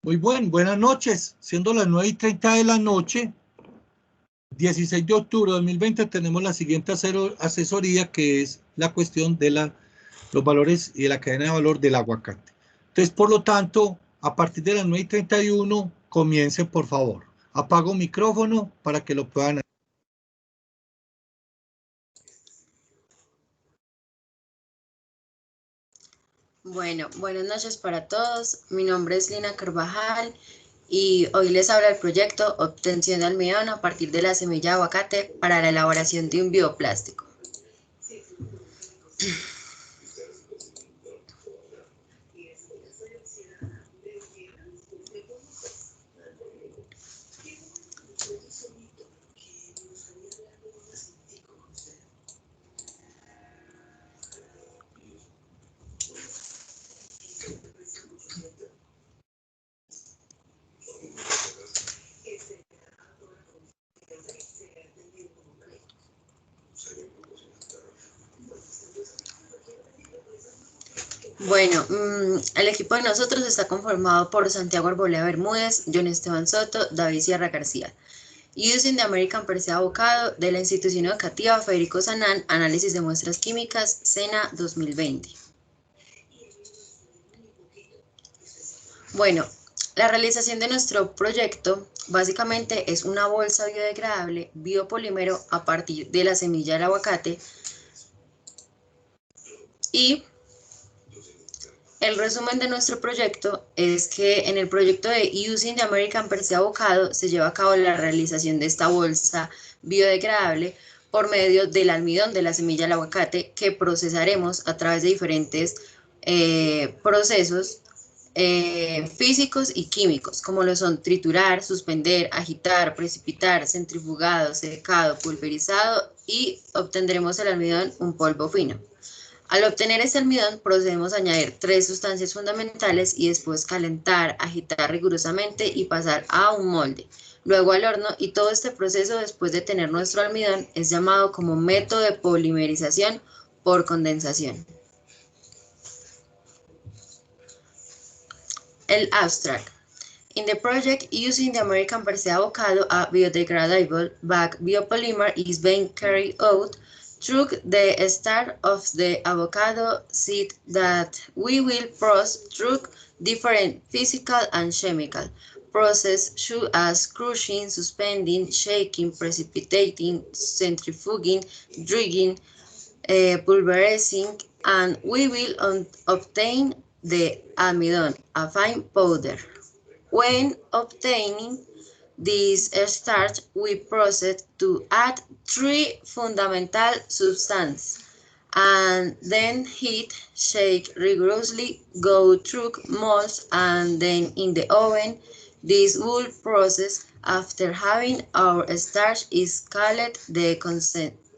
Buenas noches. Siendo las 9:30 de la noche, 16 de octubre de 2020, tenemos la siguiente asesoría, que es la cuestión de los valores y de la cadena de valor del aguacate. Entonces, por lo tanto, a partir de las 9:31, comiencen, por favor. Apago micrófono para que lo puedan hacer. Bueno, buenas noches para todos. Mi nombre es Lina Carvajal y hoy les habla el proyecto Obtención de almidón a partir de la semilla de aguacate para la elaboración de un bioplástico. Bueno, el equipo de nosotros está conformado por Santiago Arboleda Bermúdez, John Esteban Soto, David Sierra García. Using the American Persea Abocado, de la institución educativa Federico Sanán, análisis de muestras químicas, SENA 2020. Bueno, la realización de nuestro proyecto básicamente es una bolsa biodegradable biopolímero a partir de la semilla del aguacate, y el resumen de nuestro proyecto es que en el proyecto de Using the American Persea Abocado se lleva a cabo la realización de esta bolsa biodegradable por medio del almidón de la semilla del aguacate, que procesaremos a través de diferentes procesos físicos y químicos, como lo son triturar, suspender, agitar, precipitar, centrifugado, secado, pulverizado, y obtendremos el almidón, un polvo fino. Al obtener este almidón, procedemos a añadir 3 sustancias fundamentales y después calentar, agitar rigurosamente y pasar a un molde, luego al horno, y todo este proceso, después de tener nuestro almidón, es llamado como método de polimerización por condensación. El abstract. In the project, using the American Persea Avocado, a biodegradable bag biopolymer is being carried out through the start of the avocado seed that we will process through different physical and chemical processes such as crushing, suspending, shaking, precipitating, centrifuging, drying, pulverizing, and we will obtain the almidon, a fine powder. When obtaining this starch, we proceed to add 3 fundamental substances, and then heat, shake rigorously, go through molds, and then in the oven. This whole process, after having our starch, is called the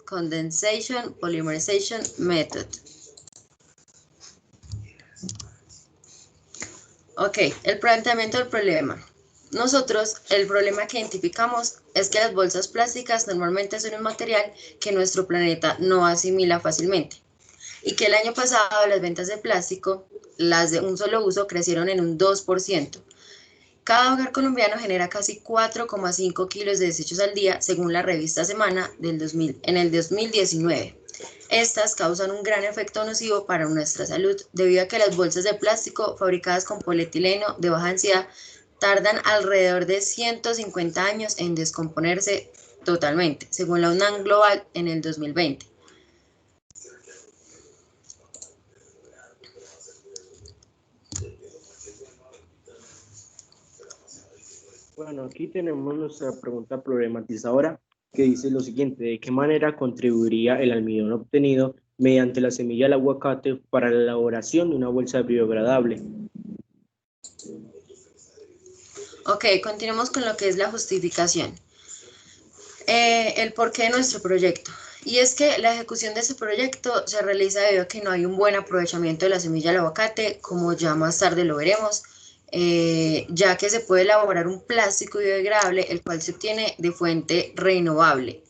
condensation polymerization method. Ok, el planteamiento del problema. Nosotros, el problema que identificamos es que las bolsas plásticas normalmente son un material que nuestro planeta no asimila fácilmente, y que el año pasado las ventas de plástico, las de un solo uso, crecieron en un 2%. Cada hogar colombiano genera casi 4,5 kilos de desechos al día, según la revista Semana en el 2019. Estas causan un gran efecto nocivo para nuestra salud, debido a que las bolsas de plástico fabricadas con polietileno de baja densidad tardan alrededor de 150 años en descomponerse totalmente, según la UNAM Global en el 2020. Bueno, aquí tenemos nuestra pregunta problematizadora, que dice lo siguiente: ¿de qué manera contribuiría el almidón obtenido mediante la semilla del aguacate para la elaboración de una bolsa biodegradable? Ok, continuemos con lo que es la justificación. El porqué de nuestro proyecto. Y es que la ejecución de este proyecto se realiza debido a que no hay un buen aprovechamiento de la semilla del aguacate, como ya más tarde lo veremos, ya que se puede elaborar un plástico biodegradable, el cual se obtiene de fuente renovable.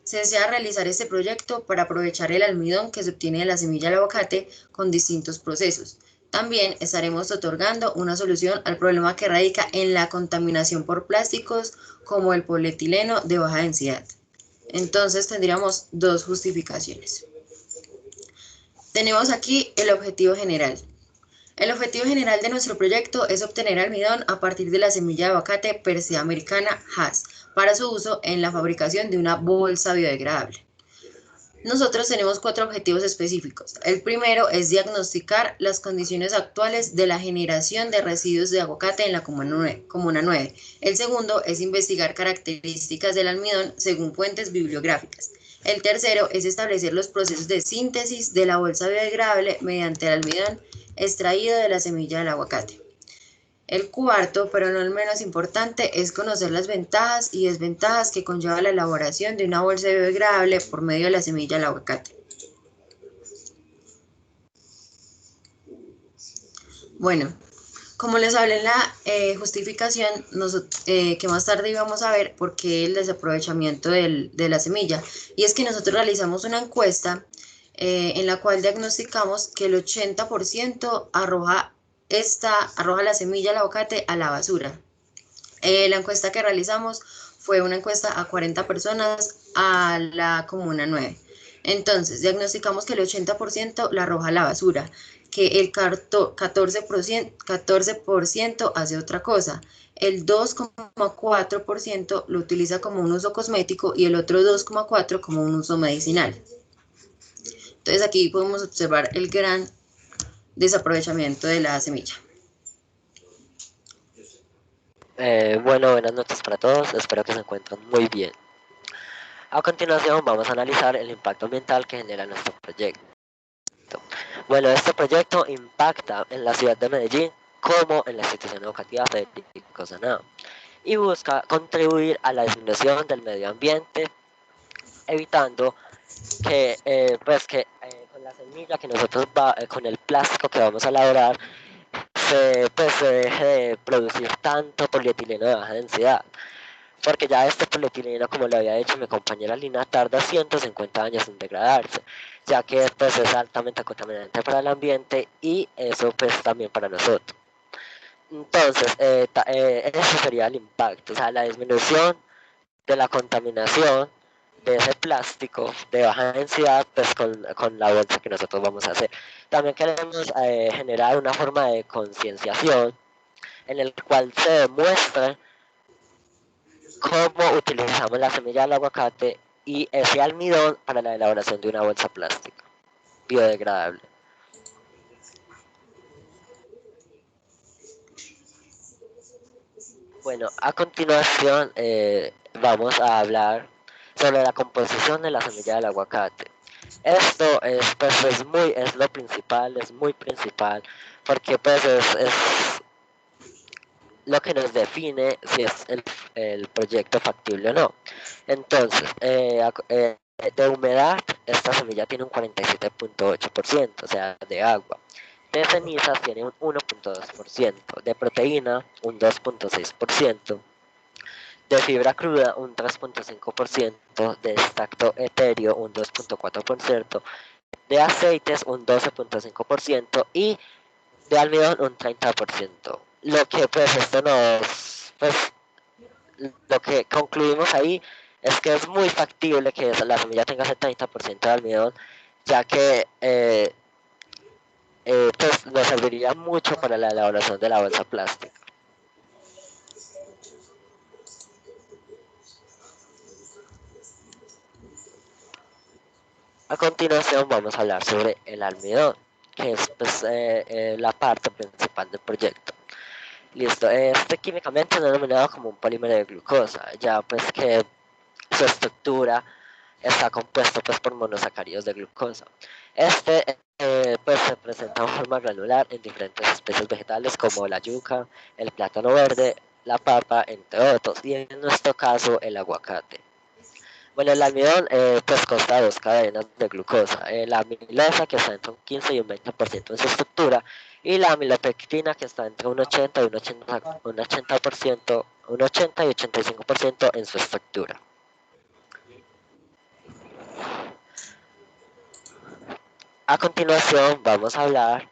Se desea realizar este proyecto para aprovechar el almidón que se obtiene de la semilla del aguacate con distintos procesos, También estaremos otorgando una solución al problema que radica en la contaminación por plásticos como el polietileno de baja densidad. Entonces tendríamos dos justificaciones. Tenemos aquí el objetivo general. El objetivo general de nuestro proyecto es obtener almidón a partir de la semilla de aguacate Persea americana Hass para su uso en la fabricación de una bolsa biodegradable. Nosotros tenemos 4 objetivos específicos. El primero es diagnosticar las condiciones actuales de la generación de residuos de aguacate en la Comuna 9. El segundo es investigar características del almidón según fuentes bibliográficas. El tercero es establecer los procesos de síntesis de la bolsa biodegradable mediante el almidón extraído de la semilla del aguacate. El cuarto, pero no el menos importante, es conocer las ventajas y desventajas que conlleva la elaboración de una bolsa biodegradable por medio de la semilla del aguacate. Bueno, como les hablé en la justificación, que más tarde íbamos a ver por qué el desaprovechamiento de la semilla. Y es que nosotros realizamos una encuesta en la cual diagnosticamos que el 80% arroja la semilla del aguacate a la basura. La encuesta que realizamos fue una encuesta a 40 personas a la Comuna 9. Entonces, diagnosticamos que el 80% la arroja a la basura, que el 14% hace otra cosa, el 2,4% lo utiliza como un uso cosmético y el otro 2,4% como un uso medicinal. Entonces, aquí podemos observar el gran desaprovechamiento de la semilla. Bueno, buenas noches para todos, espero que se encuentren muy bien. A continuación vamos a analizar el impacto ambiental que genera nuestro proyecto. Bueno, este proyecto impacta en la ciudad de Medellín como en la institución educativa Federico Sanabria y busca contribuir a la disminución del medio ambiente, evitando que, con la semilla que nosotros con el plástico que vamos a elaborar, se deje de producir tanto polietileno de baja densidad, porque ya este polietileno, como lo había dicho mi compañera Lina, tarda 150 años en degradarse, ya que pues es altamente contaminante para el ambiente y eso pues también para nosotros. Entonces, ese sería el impacto, o sea, la disminución de la contaminación de ese plástico de baja densidad, pues con la bolsa que nosotros vamos a hacer. También queremos generar una forma de concienciación en el cual se demuestra cómo utilizamos la semilla del aguacate y ese almidón para la elaboración de una bolsa plástica biodegradable. Bueno, a continuación vamos a hablar sobre la composición de la semilla del aguacate. Esto es, pues, es lo principal, es muy principal, porque pues es lo que nos define si es el proyecto factible o no. Entonces, de humedad, esta semilla tiene un 47.8%, o sea, de agua. De cenizas tiene un 1.2%, de proteína un 2.6%, de fibra cruda un 3.5%, de extracto etéreo un 2.4%, de aceites un 12.5% y de almidón un 30%. Lo que pues lo que concluimos ahí es que es muy factible que la semilla tenga ese 30% de almidón, ya que pues nos serviría mucho para la elaboración de la bolsa plástica. A continuación vamos a hablar sobre el almidón, que es pues, la parte principal del proyecto. Listo, este químicamente es denominado como un polímero de glucosa, ya pues que su estructura está compuesto pues por monosacáridos de glucosa. Este pues se presenta en forma granular en diferentes especies vegetales como la yuca, el plátano verde, la papa, entre otros, y en nuestro caso el aguacate. Bueno, el almidón pues consta de dos cadenas de glucosa, la amilosa que está entre un 15 y un 20% en su estructura y la amilopectina que está entre un 80 y un 80% un 80 y 85% en su estructura. A continuación vamos a hablar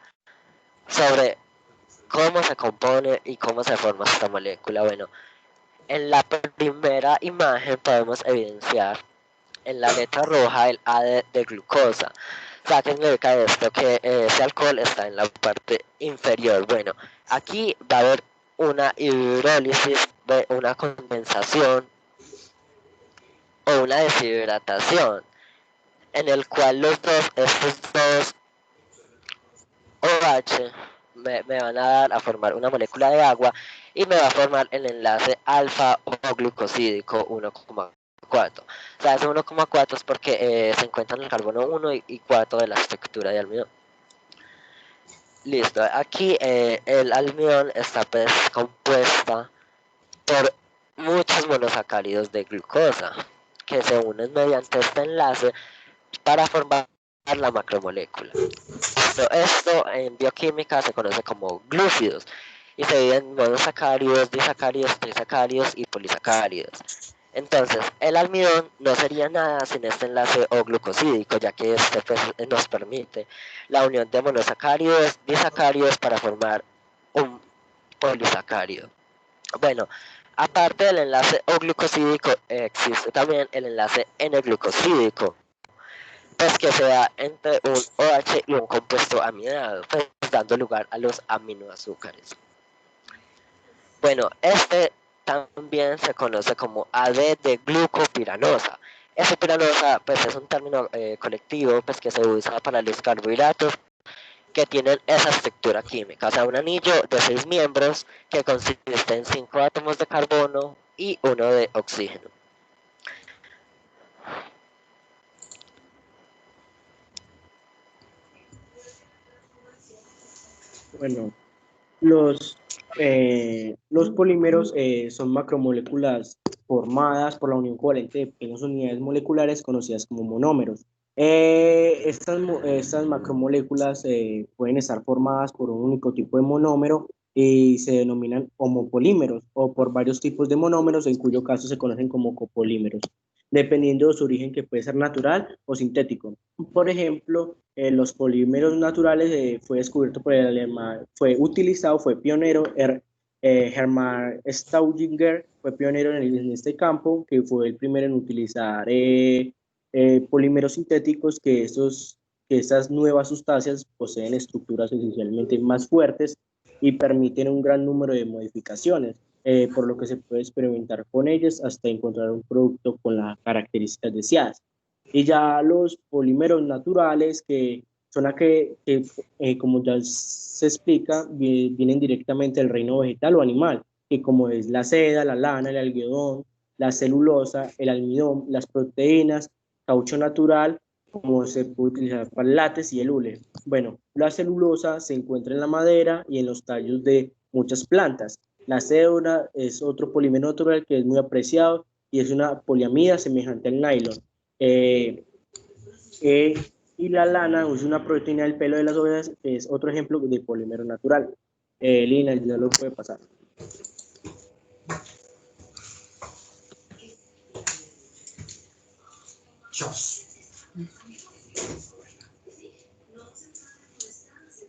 sobre cómo se compone y cómo se forma esta molécula. Bueno, en la primera imagen podemos evidenciar en la letra roja el A de glucosa. O sea, ¿qué significa esto? Que ese alcohol está en la parte inferior. Bueno, aquí va a haber una hidrólisis, una condensación o una deshidratación, en el cual estos dos OH me van a dar a formar una molécula de agua y me va a formar el enlace alfa o glucosídico 1,4. O sea, ese 1,4 es porque se encuentran el carbono 1 y 4 de la estructura de almidón. Listo, aquí el almidón está pues compuesta por muchos monosacáridos de glucosa que se unen mediante este enlace para formar la macromolécula. Esto en bioquímica se conoce como glúcidos y se divide en monosacáridos, disacáridos, trisacáridos y polisacáridos. Entonces, el almidón no sería nada sin este enlace O glucosídico, ya que este pues, nos permite la unión de monosacáridos, disacáridos para formar un polisacárido. Bueno, aparte del enlace O glucosídico, existe también el enlace N-glucosídico, pues que se da entre un OH y un compuesto aminado, pues dando lugar a los aminoazúcares. Bueno, este también se conoce como AD de glucopiranosa. Esa piranosa pues es un término colectivo pues que se usa para los carbohidratos que tienen esa estructura química, o sea, un anillo de 6 miembros que consiste en 5 átomos de carbono y 1 de oxígeno. Bueno, los polímeros son macromoléculas formadas por la unión covalente de pequeñas unidades moleculares conocidas como monómeros. Estas macromoléculas pueden estar formadas por un único tipo de monómero y se denominan homopolímeros o por varios tipos de monómeros, en cuyo caso se conocen como copolímeros, dependiendo de su origen, que puede ser natural o sintético. Por ejemplo, los polímeros naturales fue descubierto por el alemán, fue pionero, Hermann Staudinger fue pionero en este campo, que fue el primero en utilizar polímeros sintéticos, que estas nuevas sustancias poseen estructuras esencialmente más fuertes y permiten un gran número de modificaciones, por lo que se puede experimentar con ellas hasta encontrar un producto con las características deseadas. Y ya los polímeros naturales, que son como ya se explica, vienen directamente del reino vegetal o animal, que como es la seda, la lana, el algodón, la celulosa, el almidón, las proteínas, caucho natural, como se puede utilizar para el látex y el hule. Bueno, la celulosa se encuentra en la madera y en los tallos de muchas plantas. La cédula es otro polímero natural que es muy apreciado y es una poliamida semejante al nylon. Eh, eh, y la lana es una proteína del pelo de las ovejas, que es otro ejemplo de polímero natural. Lina, ya lo puede pasar.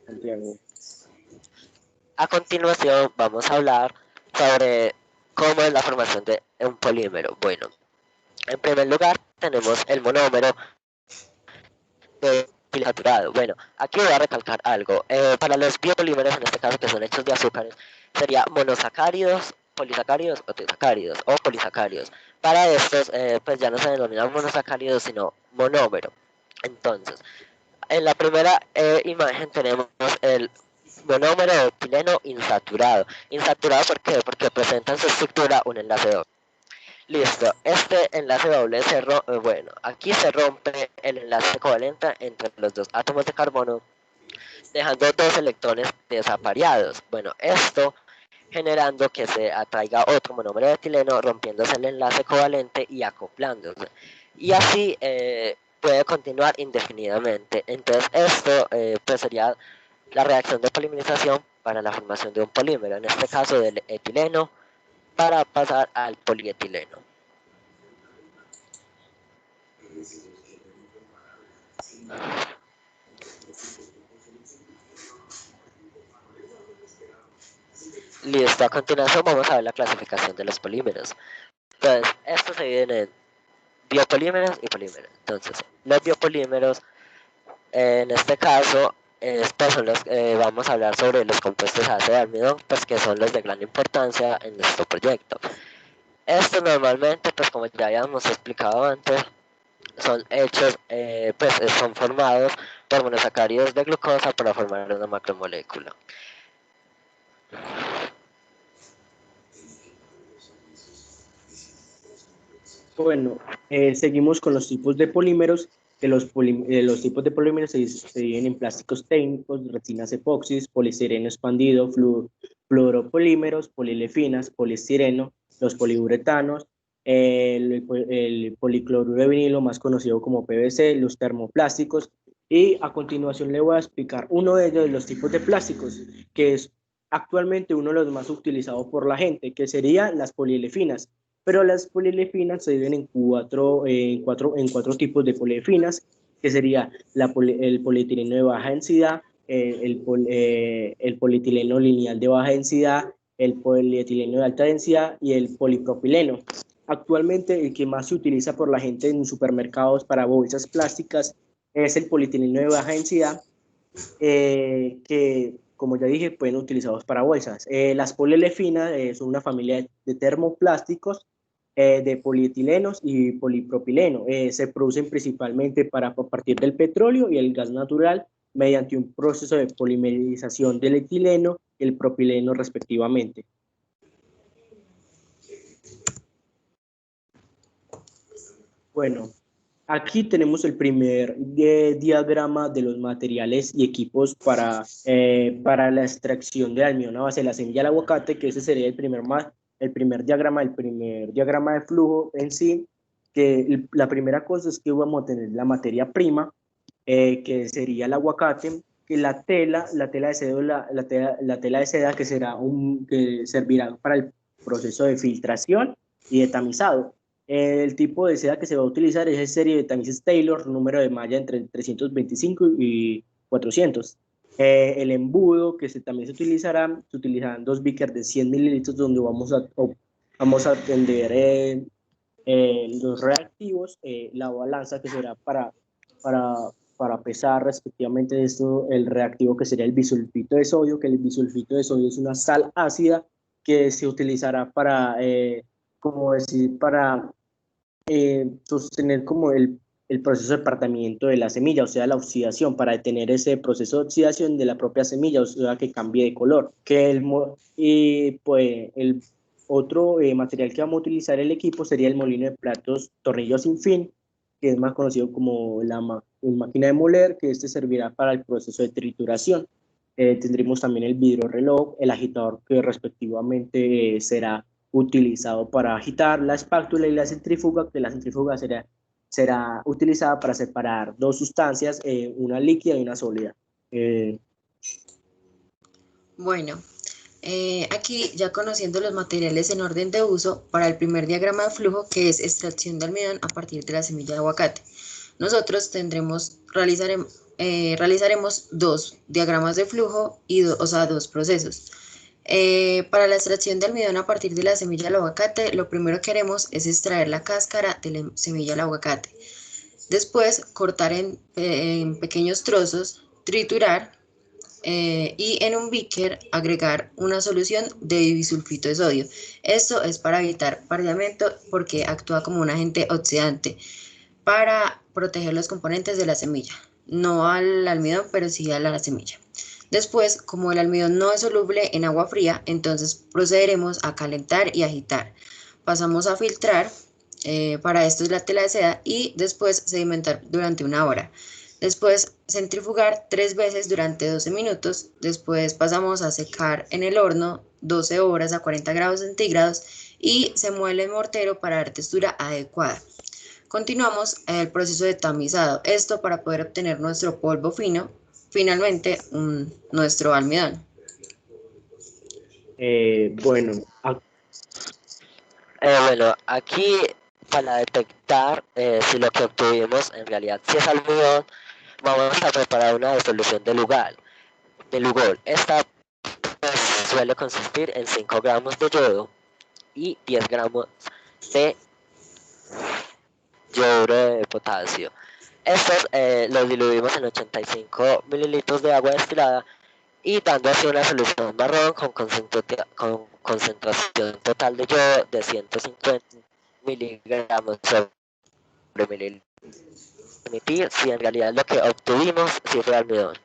Santiago. A continuación vamos a hablar sobre cómo es la formación de un polímero. Bueno, en primer lugar tenemos el monómero saturado. Bueno, aquí voy a recalcar algo. Para los biopolímeros, en este caso que son hechos de azúcares, sería monosacáridos, polisacáridos o trisacáridos o polisacáridos. Para estos, pues ya no se denominan monosacáridos, sino monómero. Entonces, en la primera imagen tenemos el monómero de etileno insaturado. Insaturado, ¿por qué? Porque presenta en su estructura un enlace doble. Listo, este enlace doble bueno, aquí se rompe el enlace covalente entre los dos átomos de carbono, dejando dos electrones desapareados. Bueno, esto generando que se atraiga otro monómero de etileno, rompiéndose el enlace covalente y acoplándose. Y así puede continuar indefinidamente. Entonces esto pues sería la reacción de polimerización para la formación de un polímero, en este caso del etileno, para pasar al polietileno. Listo, a continuación vamos a ver la clasificación de los polímeros. Entonces, estos se dividen en biopolímeros y polímeros. Entonces, los biopolímeros, en este caso, pues vamos a hablar sobre los compuestos a base de almidón, pues que son los de gran importancia en nuestro proyecto. Estos normalmente, pues como ya habíamos explicado antes, son hechos, son formados por monosacáridos de glucosa para formar una macromolécula. Bueno, seguimos con los tipos de polímeros, que los tipos de polímeros se dividen en plásticos técnicos, resinas epoxis, poliestireno expandido, fluoropolímeros, polilefinas, poliestireno, los poliuretanos, el policloruro de vinilo, más conocido como PVC, los termoplásticos, y a continuación le voy a explicar uno de ellos, de los tipos de plásticos, que es actualmente uno de los más utilizados por la gente, que serían las polilefinas. Pero las polilefinas se dividen en cuatro tipos de polilefinas, que sería el polietileno de baja densidad, el polietileno lineal de baja densidad, el polietileno de alta densidad y el polipropileno. Actualmente el que más se utiliza por la gente en supermercados para bolsas plásticas es el polietileno de baja densidad, que como ya dije pueden utilizados para bolsas. Las polilefinas son una familia de termoplásticos de polietilenos y polipropileno. Se producen principalmente a partir del petróleo y el gas natural mediante un proceso de polimerización del etileno y el propileno respectivamente. Bueno, aquí tenemos el primer diagrama de los materiales y equipos para la extracción de almidón a base de la semilla del aguacate, que ese sería el primer diagrama de flujo en sí, que la primera cosa es que vamos a tener la materia prima, que sería el aguacate, que la tela de seda, la tela de seda que servirá para el proceso de filtración y de tamizado. El tipo de seda que se va a utilizar es el serie de tamices Taylor, número de malla entre 325 y 400. El embudo que también se utilizarán 2 beakers de 100 mililitros donde vamos a atender los reactivos, la balanza que será para pesar respectivamente esto, el reactivo que sería el bisulfito de sodio, que el bisulfito de sodio es una sal ácida que se utilizará para sostener como el proceso de apartamiento de la semilla, o sea, la oxidación, para detener ese proceso de oxidación de la propia semilla, o sea, que cambie de color. Y pues el otro material que vamos a utilizar el equipo sería el molino de platos tornillo sin fin, que es más conocido como la máquina de moler, que servirá para el proceso de trituración. Tendremos también el vidrio reloj, el agitador que respectivamente será utilizado para agitar, la espátula y la centrífuga, que la centrífuga será utilizada para separar dos sustancias, una líquida y una sólida. Bueno, aquí ya conociendo los materiales en orden de uso para el primer diagrama de flujo, que es extracción de almidón a partir de la semilla de aguacate. Nosotros realizaremos 2 diagramas de flujo y dos procesos. Para la extracción de almidón a partir de la semilla del aguacate, lo primero que haremos es extraer la cáscara de la semilla del aguacate. Después, cortar en pequeños trozos, triturar y en un beaker agregar una solución de bisulfito de sodio. Esto es para evitar pardeamiento porque actúa como un agente oxidante para proteger los componentes de la semilla. No al almidón, pero sí a la semilla. Después, como el almidón no es soluble en agua fría, entonces procederemos a calentar y agitar. Pasamos a filtrar, para esto es la tela de seda, y después sedimentar durante 1 hora. Después centrifugar 3 veces durante 12 minutos. Después pasamos a secar en el horno 12 horas a 40 grados centígrados y se muele en mortero para dar textura adecuada. Continuamos el proceso de tamizado, esto para poder obtener nuestro polvo fino, finalmente nuestro almidón. Bueno, Bueno, aquí para detectar si lo que obtuvimos en realidad si es almidón, vamos a preparar una disolución de Lugol. Esta pues, suele consistir en 5 gramos de yodo y 10 gramos de yoduro de potasio. Estos los diluimos en 85 mililitros de agua destilada y dando así una solución marrón con concentración total de yodo de 150 miligramos sobre mililitro. Permitir si en realidad lo que obtuvimos sí fue almidón.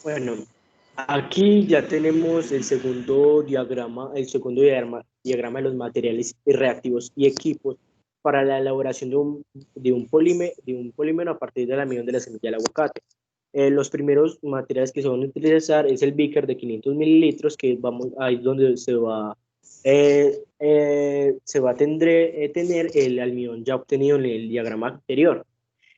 Bueno, aquí ya tenemos el segundo diagrama de los materiales reactivos y equipos para la elaboración de un polímero a partir del almidón de la semilla del aguacate. Los primeros materiales que se van a utilizar es el beaker de 500 mililitros, que ahí donde se va a tener el almidón ya obtenido en el diagrama anterior.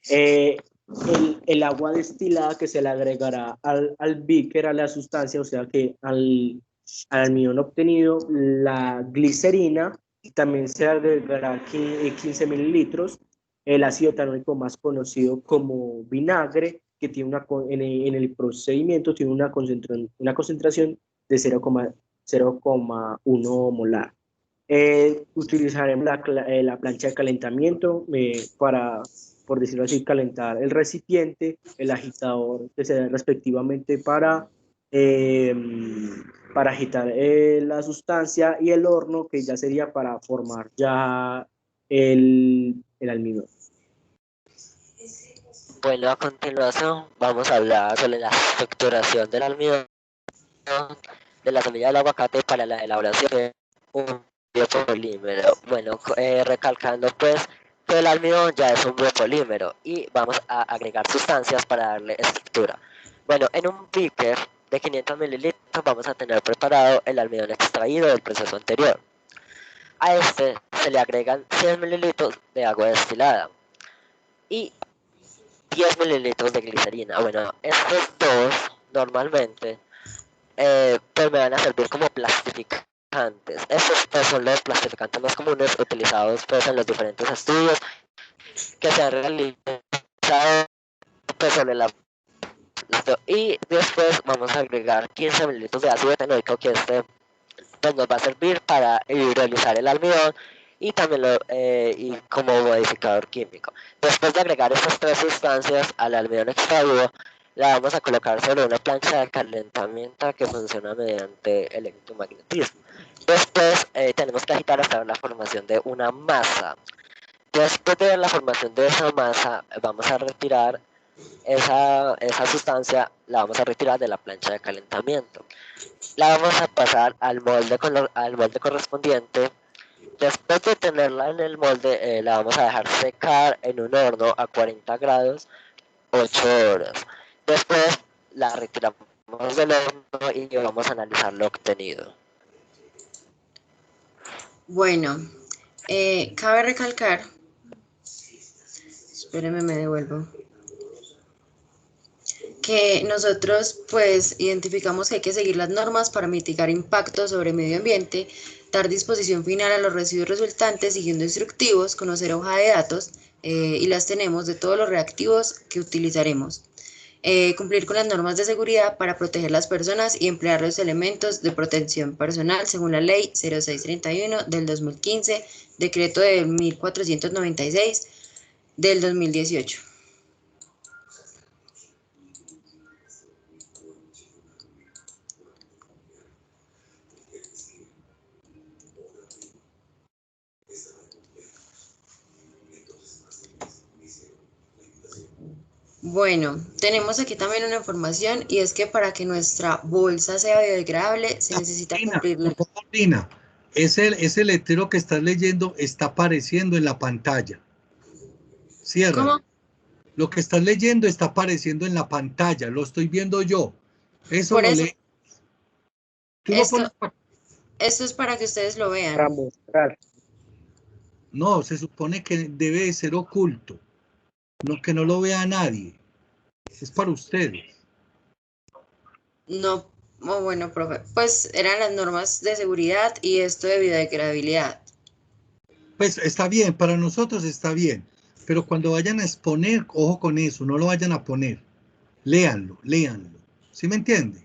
El agua destilada que se le agregará al beaker, a la sustancia, o sea que al almidón obtenido, la glicerina, y también se agregará 15 mililitros, el ácido etanólico más conocido como vinagre, que tiene en el procedimiento tiene una concentración de 0,1 molar. Utilizaremos la plancha de calentamiento para, por decirlo así, calentar el recipiente, el agitador que se da respectivamente para agitar la sustancia, y el horno que ya sería para formar ya el almidón. Bueno, a continuación vamos a hablar sobre la estructuración del almidón de la semilla del aguacate para la elaboración de un biopolímero. Bueno, recalcando pues que el almidón ya es un biopolímero y vamos a agregar sustancias para darle estructura. Bueno, en un beaker de 500 mililitros vamos a tener preparado el almidón extraído del proceso anterior. A este se le agregan 100 mililitros de agua destilada y 10 mililitros de glicerina. Bueno, estos dos normalmente pues me van a servir como plastificantes. Estos pues, son los plastificantes más comunes utilizados pues, en los diferentes estudios que se han realizado pues, sobre la... Y después vamos a agregar 15 mililitros de ácido etanólico, que este pues, nos va a servir para hidrolizar el almidón y también y como modificador químico. Después de agregar estas tres sustancias al almidón extraído, la vamos a colocar sobre una plancha de calentamiento que funciona mediante electromagnetismo. Después tenemos que agitar hasta la formación de una masa. Después de la formación de esa masa, vamos a retirar esa sustancia, la vamos a retirar de la plancha de calentamiento. La vamos a pasar al molde correspondiente. Después de tenerla en el molde, la vamos a dejar secar en un horno a 40 grados 8 horas. Después la retiramos del horno y vamos a analizar lo obtenido. Bueno, cabe recalcar, espérenme, me devuelvo, que nosotros pues identificamos que hay que seguir las normas para mitigar impactos sobre el medio ambiente, dar disposición final a los residuos resultantes siguiendo instructivos, conocer hoja de datos, y las tenemos de todos los reactivos que utilizaremos. Cumplir con las normas de seguridad para proteger las personas y emplear los elementos de protección personal según la Ley 0631 del 2015, Decreto de 1496 del 2018. Bueno, tenemos aquí también una información, y es que para que nuestra bolsa sea biodegradable se necesita cumplir. Lina, ese letrero que estás leyendo está apareciendo en la pantalla. Cierra. ¿Cómo? Lo que estás leyendo está apareciendo en la pantalla, lo estoy viendo yo. Eso Por lo eso, lees. ¿Tú lo pones? esto es para que ustedes lo vean. Para mostrar. No, se supone que debe de ser oculto, que no lo vea nadie. Es para ustedes. No, oh, bueno, profe, pues eran las normas de seguridad y esto de biodegradabilidad. Pues está bien, para nosotros está bien, pero cuando vayan a exponer, ojo con eso, no lo vayan a poner. Léanlo, léanlo. ¿Sí me entiende?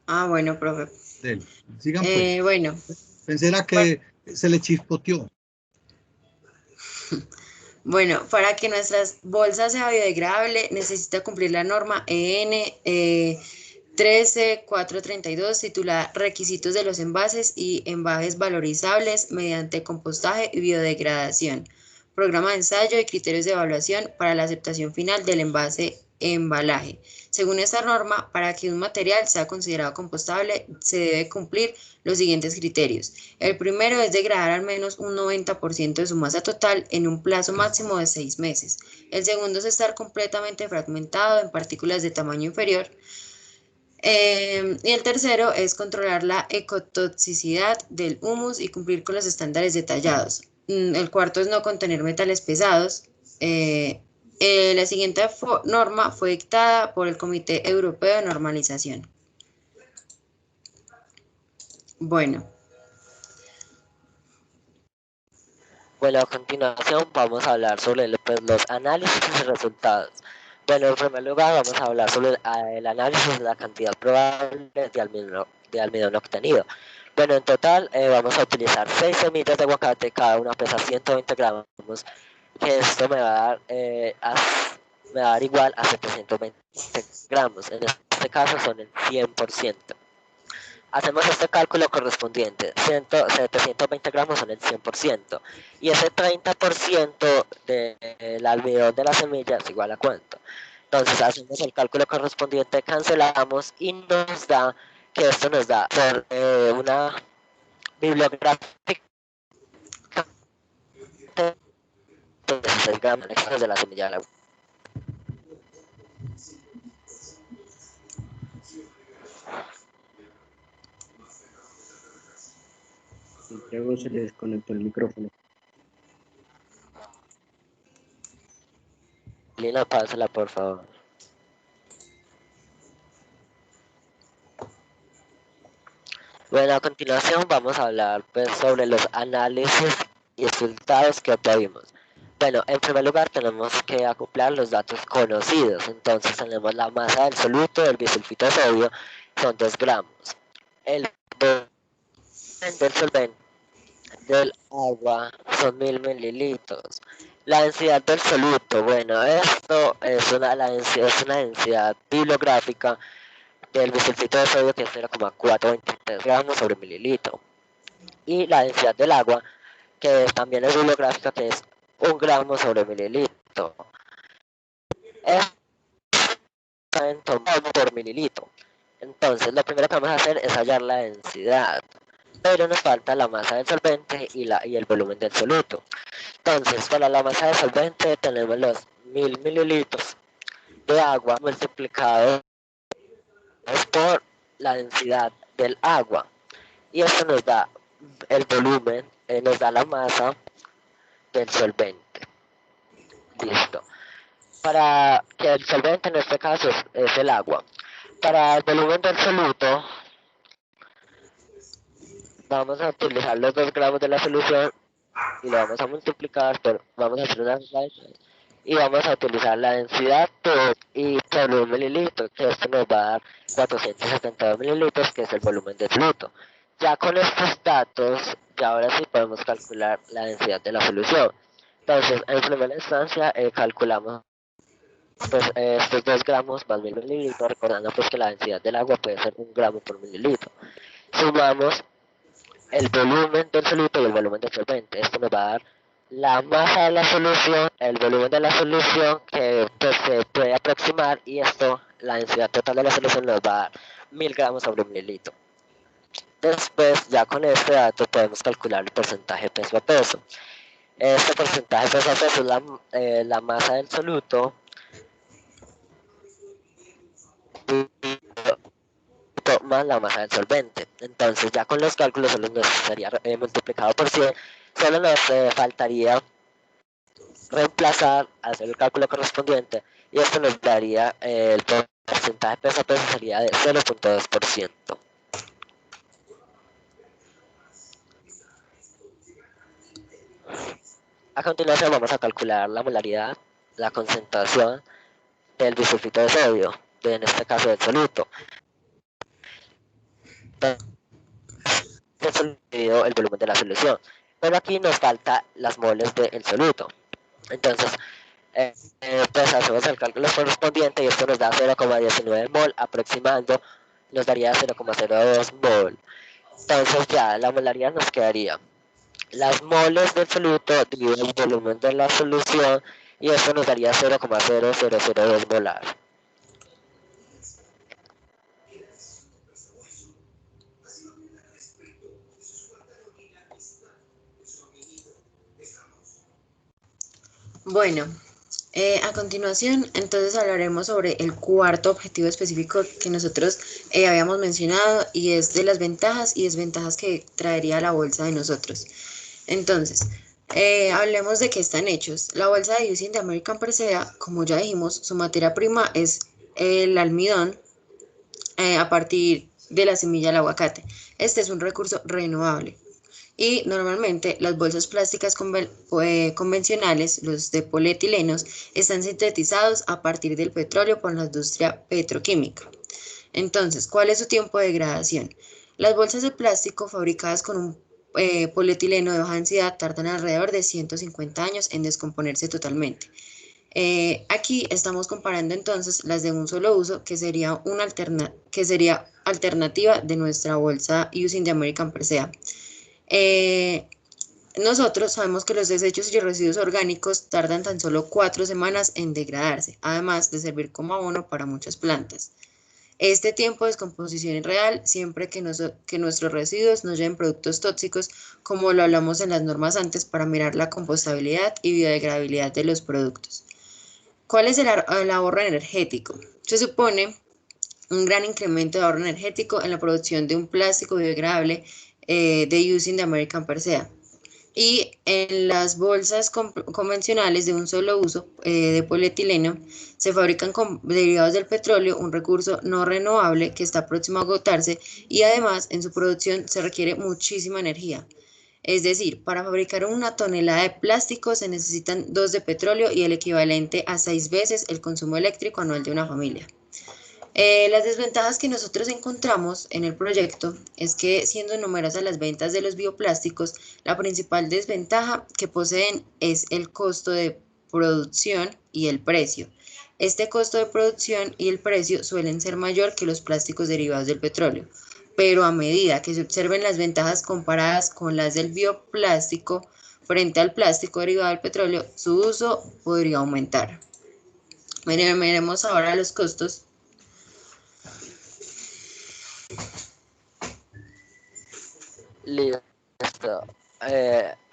Ah, bueno, profe. Dele. Sigan pues. Bueno. Pensé era que se le chispoteó. Bueno, para que nuestras bolsas sea biodegradable necesita cumplir la norma EN 13432 titulada Requisitos de los envases y envases valorizables mediante compostaje y biodegradación. Programa de ensayo y criterios de evaluación para la aceptación final del embalaje. Según esta norma, para que un material sea considerado compostable, se debe cumplir los siguientes criterios. El primero es degradar al menos un 90% de su masa total en un plazo máximo de 6 meses. El segundo es estar completamente fragmentado en partículas de tamaño inferior. Y el tercero es controlar la ecotoxicidad del humus y cumplir con los estándares detallados. El cuarto es no contener metales pesados. La siguiente norma fue dictada por el Comité Europeo de Normalización. Bueno. Bueno, a continuación vamos a hablar sobre los análisis y resultados. Bueno, en primer lugar vamos a hablar sobre el análisis de la cantidad probable de almidón obtenido. Bueno, en total vamos a utilizar 6 semillas de aguacate, cada una pesa 120 gramos, que esto me va a dar igual a 720 gramos. En este caso son el 100%. Hacemos este cálculo correspondiente, 720 gramos son el 100%, y ese 30% del almidón de la semilla es igual a cuánto. Entonces hacemos el cálculo correspondiente, cancelamos y nos da, que esto nos da por una bibliográfica de 16 gramos de la semilla de la Santiago se le desconectó el micrófono. Lina, pásala por favor. Bueno, a continuación vamos a hablar pues, sobre los análisis y resultados que obtuvimos. Bueno, en primer lugar tenemos que acoplar los datos conocidos. Entonces tenemos la masa del soluto del bisulfito de sodio, son 2 gramos. El volumen del solvente del agua son 1000 mililitros. La densidad del soluto, bueno, esto es una densidad bibliográfica del bisulfito de sodio, que es 0,423 gramos sobre mililitro. Y la densidad del agua, que también es bibliográfica, que es 1 gramo sobre mililitro. Es por mililitro. Entonces, lo primero que vamos a hacer es hallar la densidad, pero nos falta la masa del solvente y el volumen del soluto. Entonces, para la masa del solvente tenemos los 1000 mililitros de agua multiplicado por la densidad del agua, y esto nos da el volumen, nos da la masa del solvente. Listo. Para que el solvente en este caso es el agua. Para el volumen del soluto vamos a utilizar los 2 gramos de la solución y lo vamos a multiplicar, vamos a hacer una slide y vamos a utilizar la densidad y por 1 mililitro, que esto nos va a dar 472 mililitros, que es el volumen del soluto. Ya con estos datos, ya ahora sí podemos calcular la densidad de la solución. Entonces, en primera instancia, calculamos pues, estos 2 gramos más 1000 mililitros, recordando pues que la densidad del agua puede ser 1 gramo por mililitro. Sumamos el volumen del soluto y el volumen del solvente. Esto nos va a dar la masa de la solución, el volumen de la solución, que pues, se puede aproximar, y esto, la densidad total de la solución, nos va a dar 1000 gramos sobre mililitro. Después, ya con este dato, podemos calcular el porcentaje peso a peso. Este porcentaje peso a peso es la masa del soluto más la masa del solvente. Entonces, ya con los cálculos solo nos sería multiplicado por 100. Solo nos faltaría reemplazar, hacer el cálculo correspondiente, y esto nos daría el porcentaje peso a peso sería de 0.2%. A continuación vamos a calcular la molaridad, la concentración del bisulfito de sodio, en este caso del soluto. dividido el volumen de la solución. Pero aquí nos falta las moles del soluto. Entonces, pues hacemos el cálculo correspondiente y esto nos da 0,19 mol, aproximando nos daría 0,02 mol. Entonces ya la molaridad nos quedaría las moles del soluto dividido el volumen de la solución y esto nos daría 0,0002 molar. Bueno, a continuación, entonces hablaremos sobre el cuarto objetivo específico que nosotros habíamos mencionado y es de las ventajas y desventajas que traería la bolsa de nosotros. Entonces, hablemos de qué están hechos. La bolsa de Using the American Presea, como ya dijimos, su materia prima es el almidón a partir de la semilla del aguacate. Este es un recurso renovable. Y normalmente las bolsas plásticas convencionales, los de polietilenos, están sintetizados a partir del petróleo por la industria petroquímica. Entonces, ¿cuál es su tiempo de degradación? Las bolsas de plástico fabricadas con un polietileno de baja densidad tardan alrededor de 150 años en descomponerse totalmente. Aquí estamos comparando entonces las de un solo uso, que sería alternativa de nuestra bolsa Using the American Presea. Nosotros sabemos que los desechos y residuos orgánicos tardan tan solo 4 semanas en degradarse, además de servir como abono para muchas plantas. Este tiempo de descomposición es real siempre que nuestros residuos no lleven productos tóxicos, como lo hablamos en las normas antes para mirar la compostabilidad y biodegradabilidad de los productos. ¿Cuál es el ahorro energético? Se supone un gran incremento de ahorro energético en la producción de un plástico biodegradable de Using the American Presea. Y en las bolsas convencionales de un solo uso de polietileno se fabrican con derivados del petróleo, un recurso no renovable que está próximo a agotarse y además en su producción se requiere muchísima energía. Es decir, para fabricar una tonelada de plástico se necesitan 2 de petróleo y el equivalente a 6 veces el consumo eléctrico anual de una familia. Las desventajas que nosotros encontramos en el proyecto es que, siendo numerosas las ventas de los bioplásticos, la principal desventaja que poseen es el costo de producción y el precio. Este costo de producción y el precio suelen ser mayor que los plásticos derivados del petróleo, pero a medida que se observen las ventajas comparadas con las del bioplástico frente al plástico derivado del petróleo, su uso podría aumentar. Miremos ahora los costos. Listo.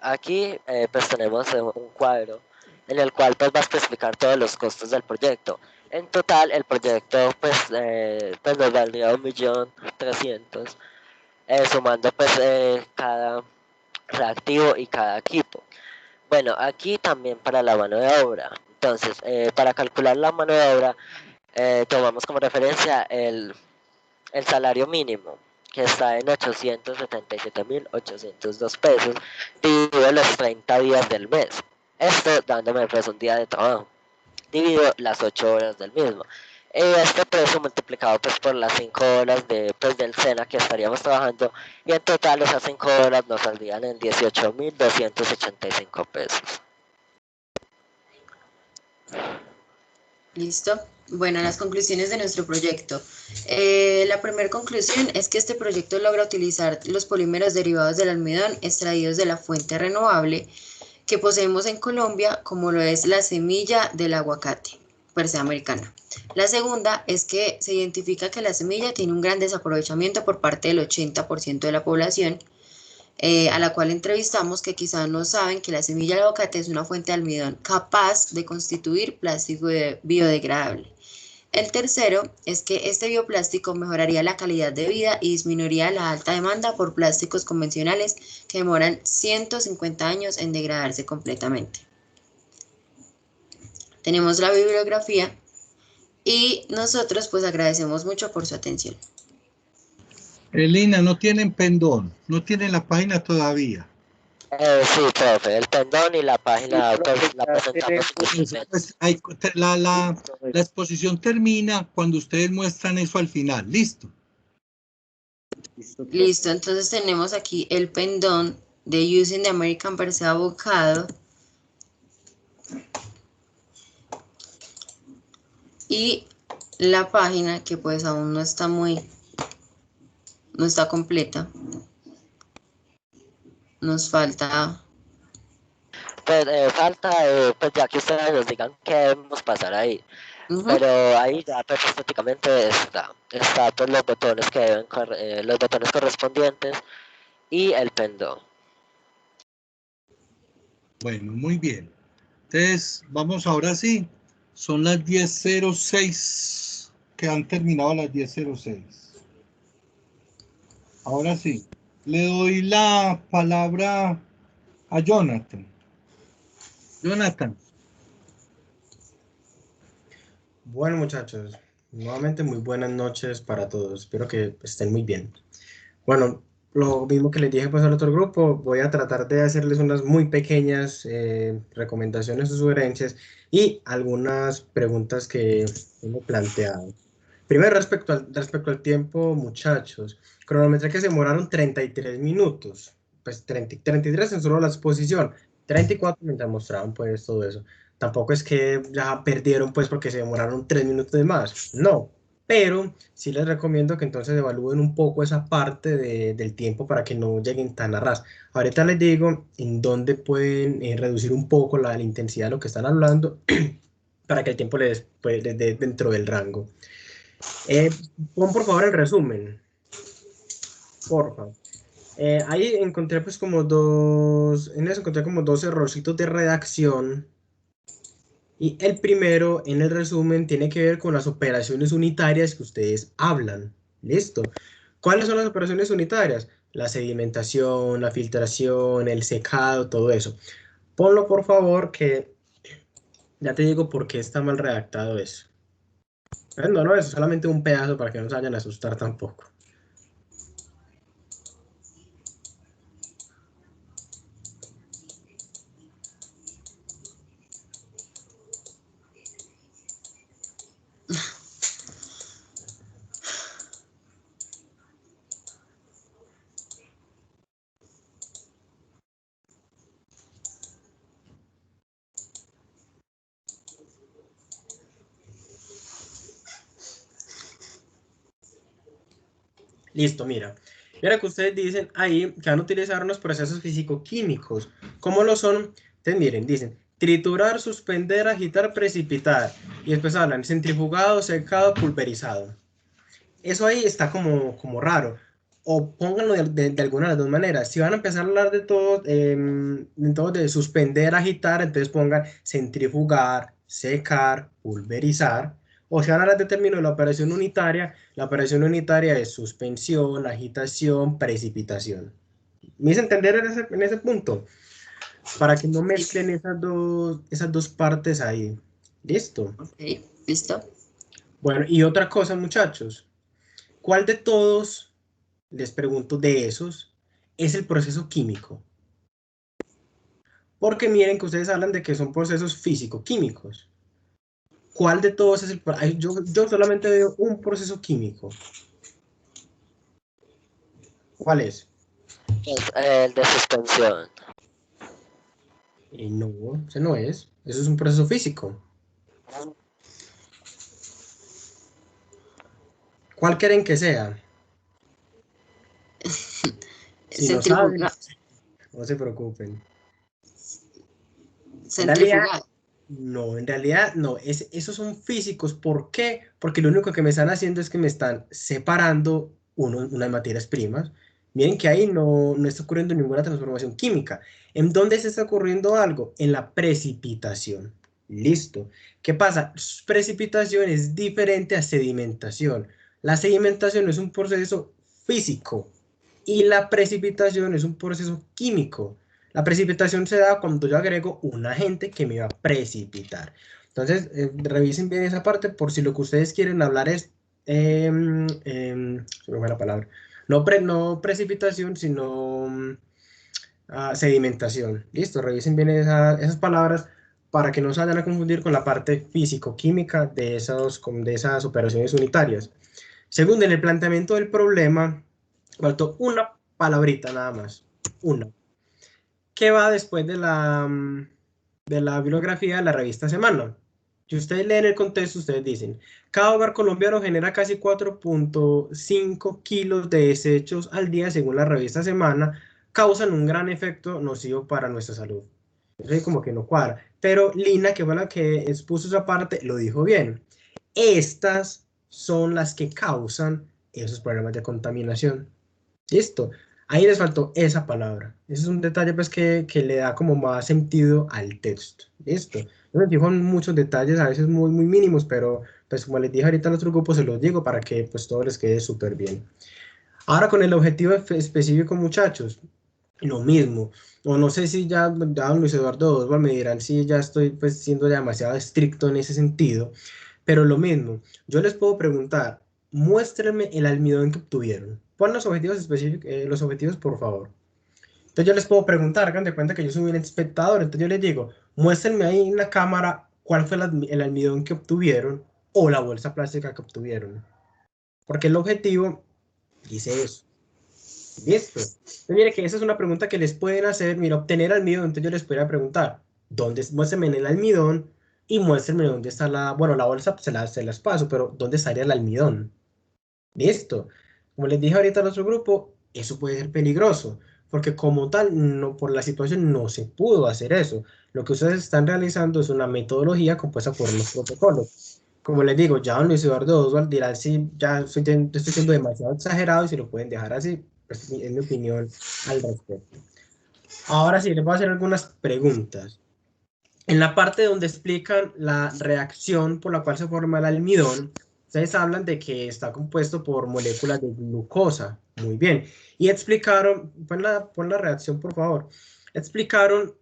Aquí pues tenemos un cuadro en el cual pues va a especificar todos los costos del proyecto. En total el proyecto pues nos valdría 1.300.000, sumando pues cada reactivo y cada equipo. Bueno, aquí también para la mano de obra. Entonces, para calcular la mano de obra, tomamos como referencia el salario mínimo, que está en 877.802 pesos, dividido los 30 días del mes. Esto dándome pues un día de trabajo, dividido las 8 horas del mismo. Este precio multiplicado pues por las 5 horas del SENA que estaríamos trabajando, y en total esas 5 horas nos saldrían en 18.285 pesos. ¿Listo? Bueno, las conclusiones de nuestro proyecto. La primera conclusión es que este proyecto logra utilizar los polímeros derivados del almidón extraídos de la fuente renovable que poseemos en Colombia, como lo es la semilla del aguacate, Presea americana. La segunda es que se identifica que la semilla tiene un gran desaprovechamiento por parte del 80% de la población, a la cual entrevistamos, que quizás no saben que la semilla de aguacate es una fuente de almidón capaz de constituir plástico biodegradable. El tercero es que este bioplástico mejoraría la calidad de vida y disminuiría la alta demanda por plásticos convencionales que demoran 150 años en degradarse completamente. Tenemos la bibliografía y nosotros pues agradecemos mucho por su atención. Elina, no tienen pendón, no tienen la página todavía. Sí, profe, el pendón y la página pues, la presentamos. Pues, la exposición termina cuando ustedes muestran eso al final. Listo. Listo, entonces tenemos aquí el pendón de Using the American Percé Avocado. Y la página que pues aún no está completa. Nos falta. Pues falta, pues ya que ustedes nos digan qué debemos pasar ahí. Pero ahí ya pues, estéticamente está todos los botones que deben los botones correspondientes y el pendón. Bueno, muy bien. Entonces, vamos ahora sí. Son las 10:06 que han terminado las 10:06. Ahora sí, le doy la palabra a Jonathan. Jonathan. Bueno, muchachos, nuevamente muy buenas noches para todos. Espero que estén muy bien. Bueno, lo mismo que les dije pues al otro grupo, voy a tratar de hacerles unas muy pequeñas recomendaciones o sugerencias y algunas preguntas que hemos planteado. Primero, respecto al tiempo, muchachos, cronometré que se demoraron 33 minutos, pues 33 en solo la exposición, 34 mientras mostraban pues todo eso. Tampoco es que ya perdieron pues porque se demoraron 3 minutos de más, no, pero sí les recomiendo que entonces evalúen un poco esa parte del tiempo para que no lleguen tan a ras. Ahorita les digo en dónde pueden reducir un poco la intensidad de lo que están hablando para que el tiempo les dé dentro del rango. Pon por favor el resumen, porfa. Ahí encontré pues como en eso encontré como dos errorcitos de redacción. Y el primero en el resumen tiene que ver con las operaciones unitarias que ustedes hablan. ¿Listo? ¿Cuáles son las operaciones unitarias? La sedimentación, la filtración, el secado, todo eso. Ponlo por favor que ya te digo por qué está mal redactado eso. No, eso es solamente un pedazo para que no se vayan a asustar tampoco. Listo, mira. Y ahora que ustedes dicen ahí que van a utilizar unos procesos físico-químicos. ¿Cómo lo son? Entonces miren, dicen triturar, suspender, agitar, precipitar. Y después hablan centrifugado, secado, pulverizado. Eso ahí está como raro. O pónganlo de alguna de las dos maneras. Si van a empezar a hablar de todo, de suspender, agitar, entonces pongan centrifugar, secar, pulverizar. O si van a hablar de término de la operación unitaria es suspensión, agitación, precipitación. ¿Me hice entender en ese punto? Para que no mezclen esas dos partes ahí. ¿Listo? Ok, listo. Bueno, y otra cosa, muchachos. ¿Cuál de todos, les pregunto, de esos es el proceso químico? Porque miren que ustedes hablan de que son procesos físico-químicos. ¿Cuál de todos es el proceso? Yo solamente veo un proceso químico. ¿Cuál es? Es el de suspensión. No, ese no es. Eso es un proceso físico. ¿Cuál quieren que sea? Si no saben, no se preocupen. Centrifugal. En realidad no. Esos son físicos. ¿Por qué? Porque lo único que me están haciendo es que me están separando unas materias primas. Miren que ahí no está ocurriendo ninguna transformación química. ¿En dónde se está ocurriendo algo? En la precipitación. Listo. ¿Qué pasa? Precipitación es diferente a sedimentación. La sedimentación es un proceso físico y la precipitación es un proceso químico. La precipitación se da cuando yo agrego un agente que me va a precipitar. Entonces, revisen bien esa parte por si lo que ustedes quieren hablar es, se me fue la palabra, no precipitación, sino sedimentación. Listo, revisen bien esas palabras para que no se vayan a confundir con la parte físico-química de esas operaciones unitarias. Segundo, en el planteamiento del problema, Faltó una palabrita nada más. Una. ¿Qué va después de la bibliografía de la revista Semana? Si ustedes leen el contexto, ustedes dicen, cada hogar colombiano genera casi 4.5 kilos de desechos al día según la revista Semana, causan un gran efecto nocivo para nuestra salud. Eso como que no cuadra. Pero Lina, que fue la que expuso esa parte, lo dijo bien. Estas son las que causan esos problemas de contaminación. Listo. Ahí les faltó esa palabra. Ese es un detalle pues que le da como más sentido al texto. Listo. Yo me fijo en muchos detalles, a veces muy mínimos, pero pues como les dije ahorita a nuestro grupo, se los digo para que pues todo les quede súper bien. Ahora con el objetivo específico, muchachos, lo mismo. O no sé si ya don Luis Eduardo Oswald me dirán si ya estoy pues siendo demasiado estricto en ese sentido, pero lo mismo. Yo les puedo preguntar, muéstrenme el almidón que obtuvieron. Pon los objetivos específicos, los objetivos, por favor. Entonces yo les puedo preguntar, hagan de cuenta que yo soy un espectador, entonces yo les digo, muéstrenme ahí en la cámara cuál fue el almidón que obtuvieron o la bolsa plástica que obtuvieron. Porque el objetivo dice eso. ¿Listo? Entonces, mire que esa es una pregunta que les pueden hacer, mira, obtener almidón, entonces yo les podría preguntar, muéstrenme el almidón y muéstrenme dónde está la bolsa, pues se las paso, pero ¿dónde estaría el almidón? Listo. Como les dije ahorita a nuestro grupo, eso puede ser peligroso, porque como tal, no, por la situación no se pudo hacer eso. Lo que ustedes están realizando es una metodología compuesta por los protocolos. Como les digo, ya don Luis Eduardo Oswald dirá si ya estoy siendo demasiado exagerado y si lo pueden dejar así, pues, es mi opinión al respecto. Ahora sí, les voy a hacer algunas preguntas. En la parte donde explican la reacción por la cual se forma el almidón, ustedes hablan de que está compuesto por moléculas de glucosa. Muy bien. Y explicaron, pon la reacción por favor, explicaron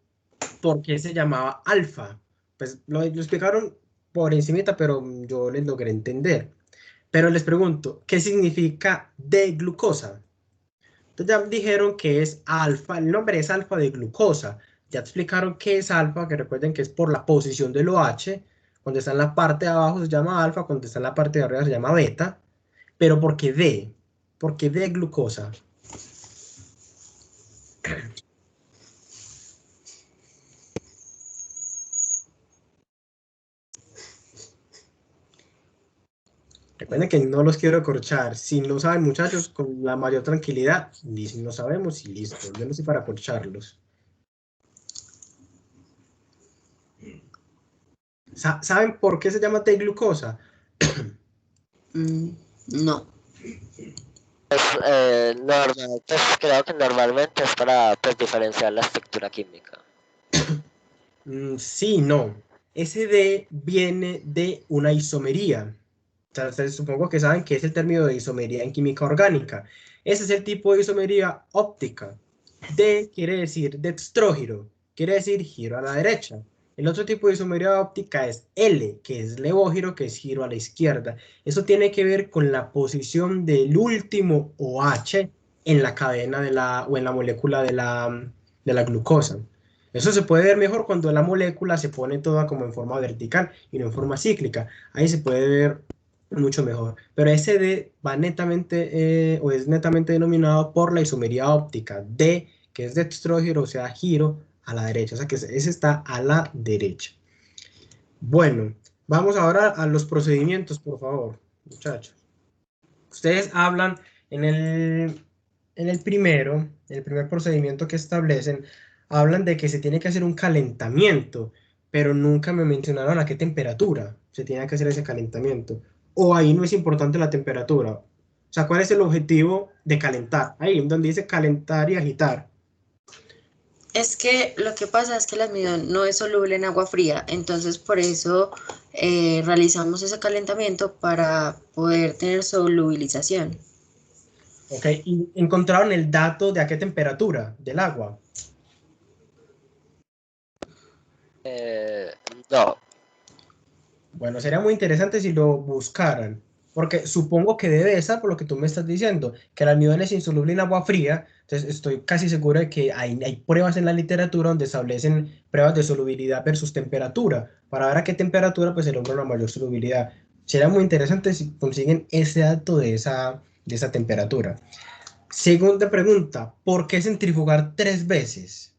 por qué se llamaba alfa. Pues lo explicaron por encimita, pero yo les logré entender. Pero les pregunto, ¿qué significa D-glucosa? Entonces ya dijeron que es alfa, el nombre es alfa de glucosa. Ya explicaron qué es alfa, que recuerden que es por la posición del OH. Cuando está en la parte de abajo se llama alfa, cuando está en la parte de arriba se llama beta. Pero ¿por qué D? ¿Por qué D glucosa? Recuerden que no los quiero corchar. Si no saben, muchachos, con la mayor tranquilidad, si no sabemos y listo. Yo no estoy para corcharlos. ¿Saben por qué se llama T-glucosa? No. Pues, pues creo que normalmente es para pues, diferenciar la estructura química. Sí, no. Ese D viene de una isomería. O sea, supongo que saben que es el término de isomería en química orgánica. Ese es el tipo de isomería óptica. D quiere decir dextrógiro, quiere decir giro a la derecha. El otro tipo de isomería óptica es L, que es levógiro, que es giro a la izquierda. Eso tiene que ver con la posición del último OH en la cadena o en la molécula de la glucosa. Eso se puede ver mejor cuando la molécula se pone toda como en forma vertical y no en forma cíclica. Ahí se puede ver mucho mejor. Pero ese D va netamente, o es netamente denominado por la isomería óptica. D, que es dextrógiro, o sea, giro a la derecha. O sea, que ese está a la derecha. Bueno, vamos ahora a los procedimientos, por favor, muchachos. Ustedes hablan en el primer procedimiento que establecen, hablan de que se tiene que hacer un calentamiento, pero nunca me mencionaron a qué temperatura se tiene que hacer ese calentamiento. O ahí no es importante la temperatura. O sea, ¿cuál es el objetivo de calentar? Ahí donde dice calentar y agitar. Es que lo que pasa es que el almidón no es soluble en agua fría, entonces por eso realizamos ese calentamiento para poder tener solubilización. Ok, ¿y encontraron el dato de a qué temperatura del agua? No. Bueno, sería muy interesante si lo buscaran, porque supongo que debe estar por lo que tú me estás diciendo, que el almidón es insoluble en agua fría, entonces estoy casi seguro de que hay pruebas en la literatura donde establecen pruebas de solubilidad versus temperatura, para ver a qué temperatura pues se logra una mayor solubilidad. Sería muy interesante si consiguen ese dato de esa temperatura. Segunda pregunta, ¿por qué centrifugar 3 veces?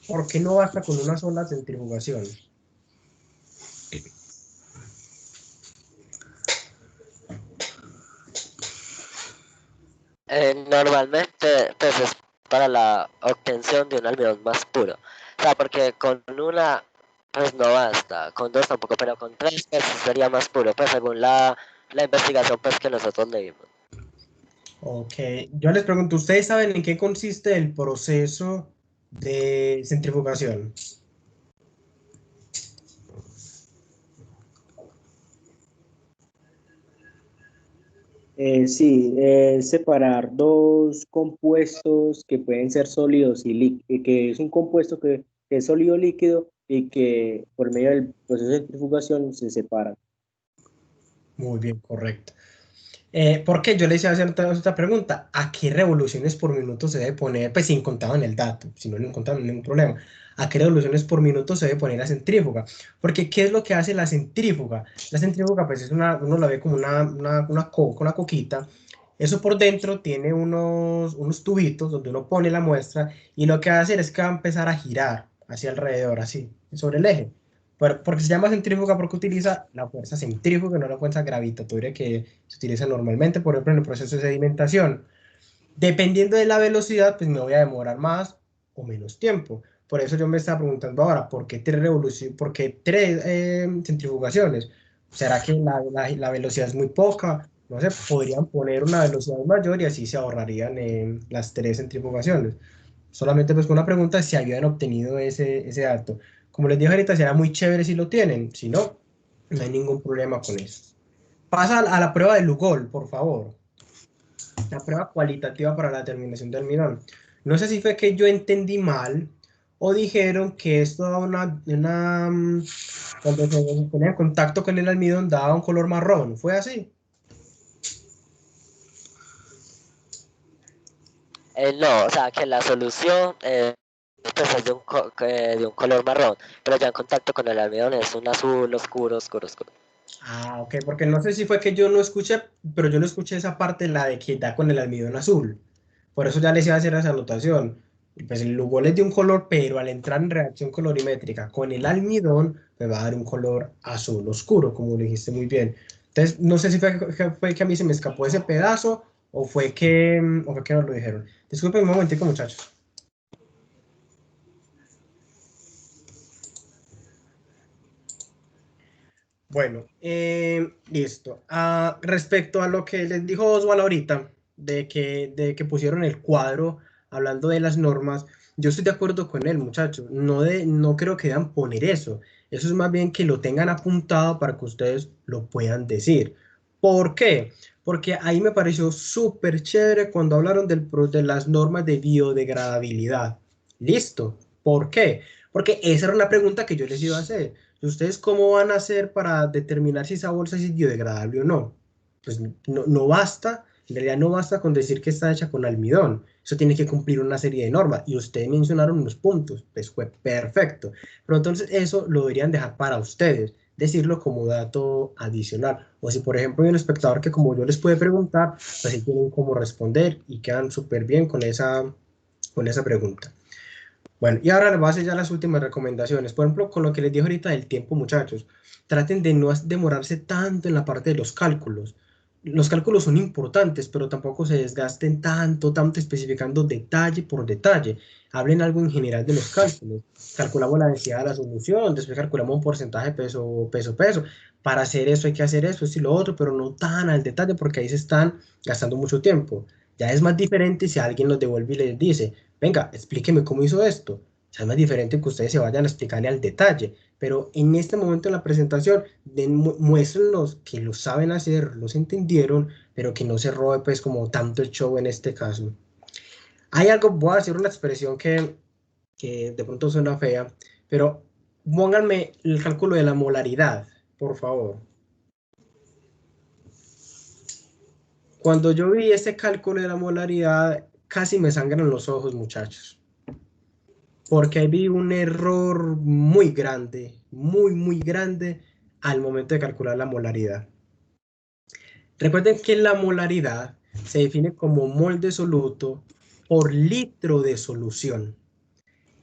¿Por qué no basta con una sola centrifugación? Normalmente, pues es para la obtención de un almidón más puro. O sea, porque con una, pues no basta, con dos tampoco, pero con tres, pues sería más puro, pues según la investigación pues que nosotros leímos. Ok, yo les pregunto, ¿ustedes saben en qué consiste el proceso de centrifugación? Sí, separar dos compuestos que pueden ser sólidos y líquidos, que es un compuesto que es sólido líquido y que por medio del proceso de centrifugación se separan. Muy bien, correcto. ¿Por qué? Yo les iba a hacer otra pregunta. ¿A qué revoluciones por minuto se debe poner? Pues sin contar en el dato, si no lo encontraron ningún problema. ¿A qué revoluciones por minuto se debe poner la centrífuga? Porque ¿qué es lo que hace la centrífuga? La centrífuga pues es uno la ve como una coquita. Eso por dentro tiene unos tubitos donde uno pone la muestra y lo que va a hacer es que va a empezar a girar hacia alrededor, así, sobre el eje. Porque se llama centrífuga porque utiliza la fuerza centrífuga, no la fuerza gravitatoria que se utiliza normalmente, por ejemplo, en el proceso de sedimentación. Dependiendo de la velocidad, pues me voy a demorar más o menos tiempo. Por eso yo me estaba preguntando ahora, ¿por qué tres revoluciones, por qué tres centrifugaciones? ¿Será que la velocidad es muy poca? No sé, podrían poner una velocidad mayor y así se ahorrarían las tres centrifugaciones. Solamente pues con una pregunta si habían obtenido ese dato. Como les dije ahorita, será muy chévere si lo tienen. Si no, no hay ningún problema con eso. Pasa a la prueba de Lugol, por favor. La prueba cualitativa para la determinación del almidón. No sé si fue que yo entendí mal o dijeron que esto daba cuando se ponía en contacto con el almidón daba un color marrón. ¿Fue así? No, o sea, que la solución pues es de un color marrón, pero ya en contacto con el almidón es un azul oscuro, oscuro, oscuro. Ah, ok, porque no sé si fue que yo no escuché, pero yo no escuché esa parte, la de que da con el almidón azul. Por eso ya les iba a hacer esa anotación. Pues el Lugol es de un color, pero al entrar en reacción colorimétrica con el almidón, me va a dar un color azul oscuro, como lo dijiste muy bien. Entonces, no sé si fue que a mí se me escapó ese pedazo o fue que no lo dijeron. Disculpen un momentico, muchachos. Bueno, listo. Respecto a lo que les dijo Oswald ahorita, de que pusieron el cuadro hablando de las normas, yo estoy de acuerdo con él, muchachos. No creo que deban poner eso. Eso es más bien que lo tengan apuntado para que ustedes lo puedan decir. ¿Por qué? Porque ahí me pareció súper chévere cuando hablaron de las normas de biodegradabilidad. Listo. ¿Por qué? Porque esa era una pregunta que yo les iba a hacer. ¿Ustedes cómo van a hacer para determinar si esa bolsa es biodegradable o no? Pues no basta, en realidad no basta con decir que está hecha con almidón. Eso tiene que cumplir una serie de normas. Y ustedes mencionaron unos puntos, pues fue perfecto. Pero entonces eso lo deberían dejar para ustedes, decirlo como dato adicional. O si por ejemplo hay un espectador que como yo les puede preguntar, pues ahí tienen cómo responder y quedan súper bien con esa pregunta. Bueno, y ahora les voy a hacer ya las últimas recomendaciones. Por ejemplo, con lo que les dije ahorita del tiempo, muchachos, traten de no demorarse tanto en la parte de los cálculos. Los cálculos son importantes, pero tampoco se desgasten tanto especificando detalle por detalle. Hablen algo en general de los cálculos. Calculamos la densidad de la solución, después calculamos un porcentaje peso. Para hacer eso hay que hacer eso, esto y lo otro, pero no tan al detalle porque ahí se están gastando mucho tiempo. Ya es más diferente si alguien los devuelve y les dice, venga, explíqueme cómo hizo esto. O sea, es más diferente que ustedes se vayan a explicarle al detalle, pero en este momento en la presentación, muéstrenlos que lo saben hacer, los entendieron, pero que no se robe pues como tanto el show en este caso. Hay algo, voy a decir una expresión que de pronto suena fea, pero pónganme el cálculo de la molaridad, por favor. Cuando yo vi ese cálculo de la molaridad, casi me sangran los ojos, muchachos. Porque ahí vi un error muy grande, muy grande al momento de calcular la molaridad. Recuerden que la molaridad se define como mol disoluto por litro de solución.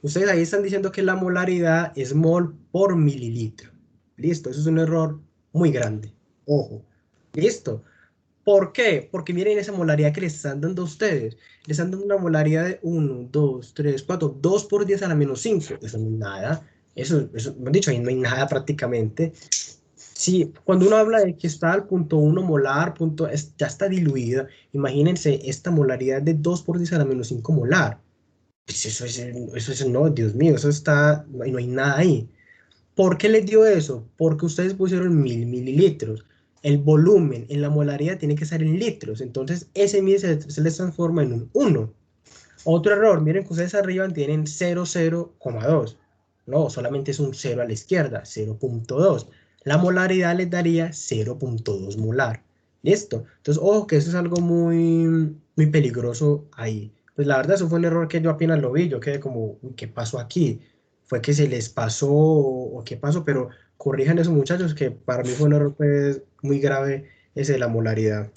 Ustedes ahí están diciendo que la molaridad es mol por mililitro. Listo, eso es un error muy grande. Ojo, listo. ¿Por qué? Porque miren esa molaridad que les están dando a ustedes. Les están dando una molaridad de 1, 2, 3, 4, 2 por 10 a la menos 5. Eso no es nada. Eso me han dicho, ahí no hay nada prácticamente. Sí, cuando uno habla de que está al punto 1 molar, ya está diluida. Imagínense esta molaridad de 2 por 10 a la menos 5 molar. Pues no, Dios mío, eso está, no hay nada ahí. ¿Por qué les dio eso? Porque ustedes pusieron 1000 mililitros. El volumen en la molaridad tiene que estar en litros. Entonces, ese 1000 se les transforma en un 1. Otro error, miren que ustedes arriba tienen 0,0,2. No, solamente es un 0 a la izquierda, 0,2. La molaridad les daría 0,2 molar. ¿Listo? Entonces, ojo que eso es algo muy, muy peligroso ahí. Pues la verdad, eso fue un error que yo apenas lo vi. Yo quedé como, "Uy, ¿qué pasó aquí? ¿Fue que se les pasó o qué pasó?" Pero corrijan esos muchachos, que para mí fue un error pues, muy grave ese de la molaridad.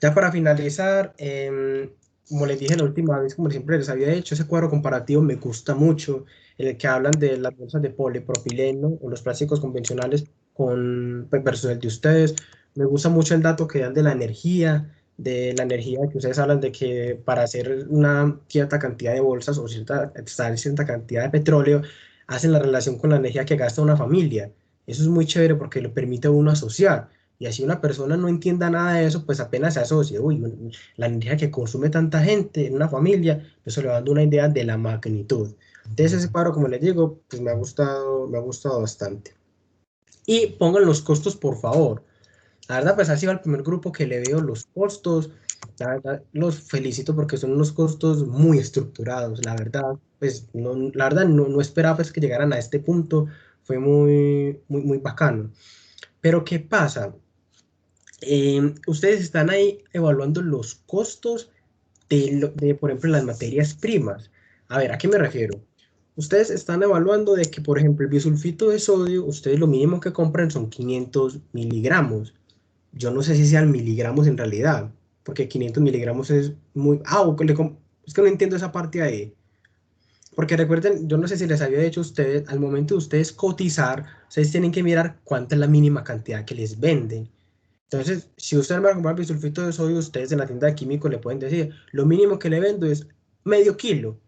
Ya para finalizar, como les dije la última vez, como siempre les había hecho, ese cuadro comparativo me gusta mucho, en el que hablan de las bolsas de polipropileno o los plásticos convencionales versus el de ustedes. Me gusta mucho el dato que dan de la energía que ustedes hablan de que para hacer una cierta cantidad de bolsas o extraer cierta cantidad de petróleo, hacen la relación con la energía que gasta una familia. Eso es muy chévere porque lo permite a uno asociar. Y así una persona no entienda nada de eso, pues apenas se asocia, uy, la energía que consume tanta gente en una familia, eso le va dando una idea de la magnitud. Entonces ese cuadro, como les digo, pues me ha gustado bastante. Y pongan los costos, por favor. La verdad, pues ha sido el primer grupo que le veo los costos. La verdad, los felicito porque son unos costos muy estructurados. La verdad, pues la verdad no esperaba pues que llegaran a este punto. Fue muy, muy, muy bacano. Pero ¿qué pasa? Ustedes están ahí evaluando los costos por ejemplo, las materias primas. A ver, ¿a qué me refiero? Ustedes están evaluando de que, por ejemplo, el bisulfito de sodio, ustedes lo mínimo que compran son 500 miligramos. Yo no sé si sean miligramos en realidad, porque 500 miligramos es muy... es que no entiendo esa parte ahí. Porque recuerden, yo no sé si les había dicho a ustedes, al momento de ustedes cotizar, ustedes tienen que mirar cuánta es la mínima cantidad que les venden. Entonces, si ustedes van a comprar bisulfito de sodio, ustedes en la tienda de químicos le pueden decir, lo mínimo que le vendo es medio kilo.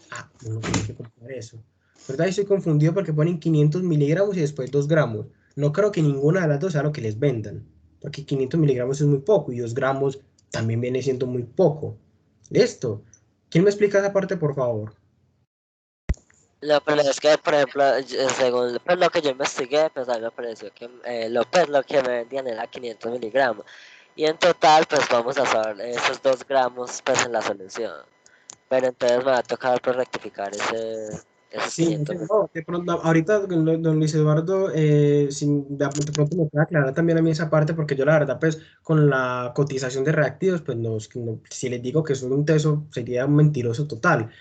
Ah, uno tiene que comprar eso. ¿Verdad? Estoy confundido porque ponen 500 miligramos y después 2 gramos. No creo que ninguna de las dos sea lo que les vendan, porque 500 miligramos es muy poco y 2 gramos también viene siendo muy poco. ¿Listo? ¿Quién me explica esa parte, por favor? Pero es que, por ejemplo, según pues, lo que yo investigué, pues a mí me pareció que lo que me vendían era 500 miligramos. Y en total, pues vamos a usar esos 2 gramos pues, en la solución. Pero entonces me va a tocar pues, rectificar esos Sí, 500 no, de pronto, ahorita don Luis Eduardo, de pronto me puede aclarar también a mí esa parte, porque yo la verdad, pues, con la cotización de reactivos, pues, si les digo que soy un teso, sería un mentiroso total.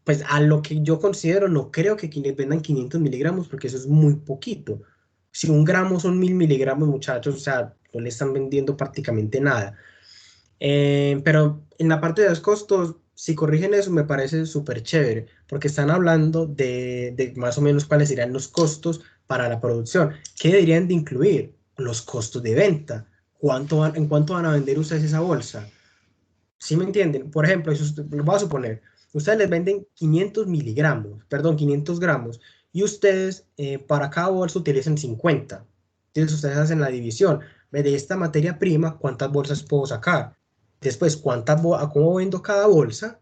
Pues, a lo que yo considero, no creo que les vendan 500 miligramos, porque eso es muy poquito. Si 1 gramo son 1000 miligramos, muchachos, o sea, no le están vendiendo prácticamente nada. Pero en la parte de los costos, si corrigen eso, me parece súper chévere, porque están hablando de más o menos cuáles serían los costos para la producción. ¿Qué deberían de incluir? Los costos de venta. ¿En cuánto van a vender ustedes esa bolsa? ¿Sí me entienden? Por ejemplo, lo voy a suponer, ustedes les venden 500 miligramos, perdón, 500 gramos, y ustedes para cada bolsa utilizan 50. Entonces ustedes hacen la división. De esta materia prima, ¿cuántas bolsas puedo sacar? Después, a cómo vendo cada bolsa,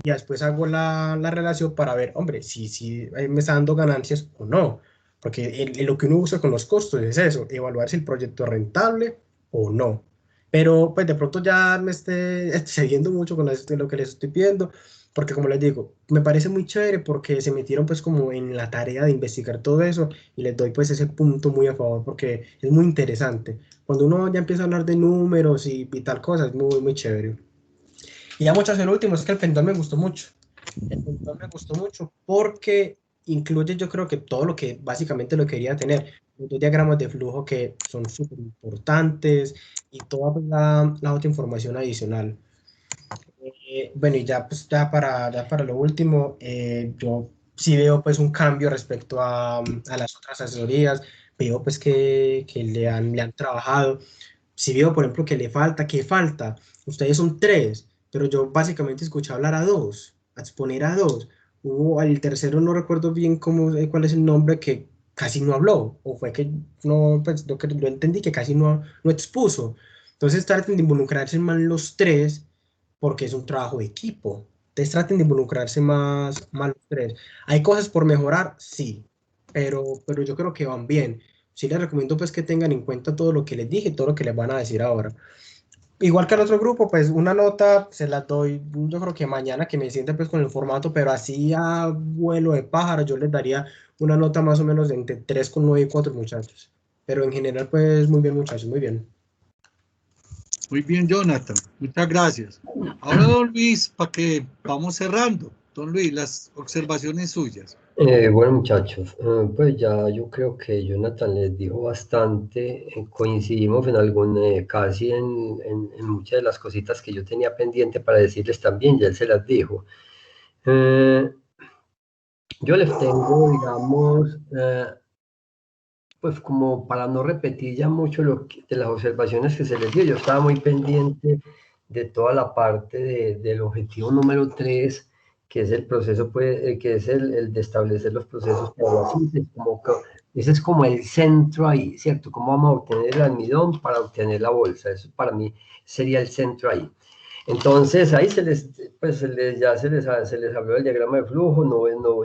y después hago la relación para ver, hombre, si me está dando ganancias o no. Porque lo que uno usa con los costos es eso, evaluar si el proyecto es rentable o no. Pero pues de pronto ya me esté excediendo mucho con lo que les estoy pidiendo, porque como les digo, me parece muy chévere porque se metieron pues como en la tarea de investigar todo eso y les doy pues ese punto muy a favor porque es muy interesante. Cuando uno ya empieza a hablar de números y tal cosa, es muy, muy chévere. Y ya muchas, el último es que el pendón me gustó mucho. El pendón me gustó mucho porque incluye, yo creo que todo lo que básicamente lo quería tener. Los dos diagramas de flujo que son súper importantes y toda pues, la otra información adicional. Bueno, y ya, pues, ya para lo último, yo sí veo pues un cambio respecto a las otras asesorías. Veo pues que le han trabajado. Si veo, por ejemplo, que le falta, ¿qué falta? Ustedes son tres, pero yo básicamente escuché hablar a dos, a exponer a dos. Hubo al tercero, no recuerdo bien cuál es el nombre, que casi no habló, o fue que no, pues lo entendí que casi no expuso. Entonces traten de involucrarse más los tres, porque es un trabajo de equipo. Entonces traten de involucrarse más los tres. ¿Hay cosas por mejorar? Sí, pero yo creo que van bien. Sí les recomiendo pues que tengan en cuenta todo lo que les dije, todo lo que les van a decir ahora. Igual que al otro grupo, pues una nota se la doy, yo creo que mañana que me siente pues con el formato, pero así a vuelo de pájaro, yo les daría una nota más o menos de entre 3,9 y 4, muchachos. Pero en general, pues muy bien, muchachos, muy bien. Muy bien, Jonathan. Muchas gracias. Ahora, don Luis, para que vamos cerrando. Don Luis, las observaciones suyas. Bueno, muchachos, pues ya yo creo que Jonathan les dijo bastante, coincidimos en casi en muchas de las cositas que yo tenía pendiente para decirles también, ya él se las dijo. Yo les tengo, digamos, pues como para no repetir ya mucho de las observaciones que se les dio, yo estaba muy pendiente de toda la parte del objetivo número 3, que es el proceso, pues, que es el de establecer los procesos para la síntesis, ese es como el centro ahí, ¿cierto? ¿Cómo vamos a obtener el almidón para obtener la bolsa? Eso para mí sería el centro ahí. Entonces ahí ya se les habló del diagrama de flujo,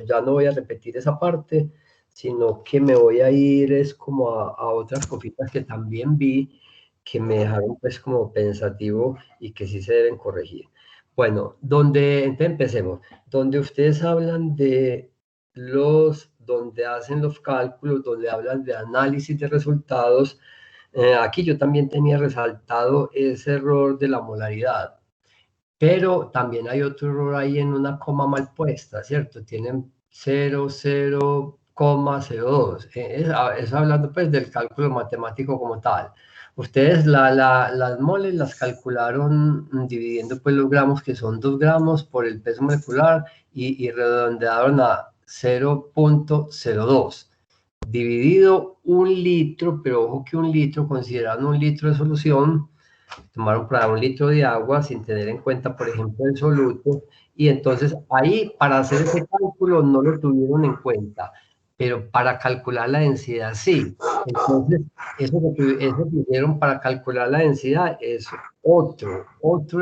ya no voy a repetir esa parte, sino que me voy a ir es como a otras cositas que también vi que me dejaron pues como pensativo y que sí se deben corregir. Bueno, entonces empecemos. Donde ustedes hablan donde hacen los cálculos, donde hablan de análisis de resultados, aquí yo también tenía resaltado ese error de la molaridad. Pero también hay otro error ahí en una coma mal puesta, ¿cierto? Tienen 0,02. Eso hablando pues del cálculo matemático como tal. Ustedes las moles las calcularon dividiendo pues los gramos, que son 2 gramos por el peso molecular, y redondearon a 0,02. Dividido 1 litro, pero ojo que 1 litro, considerando 1 litro de solución, tomaron para 1 litro de agua sin tener en cuenta, por ejemplo, el soluto, y entonces ahí para hacer ese cálculo no lo tuvieron en cuenta, pero para calcular la densidad sí. Entonces, eso que hicieron para calcular la densidad es otro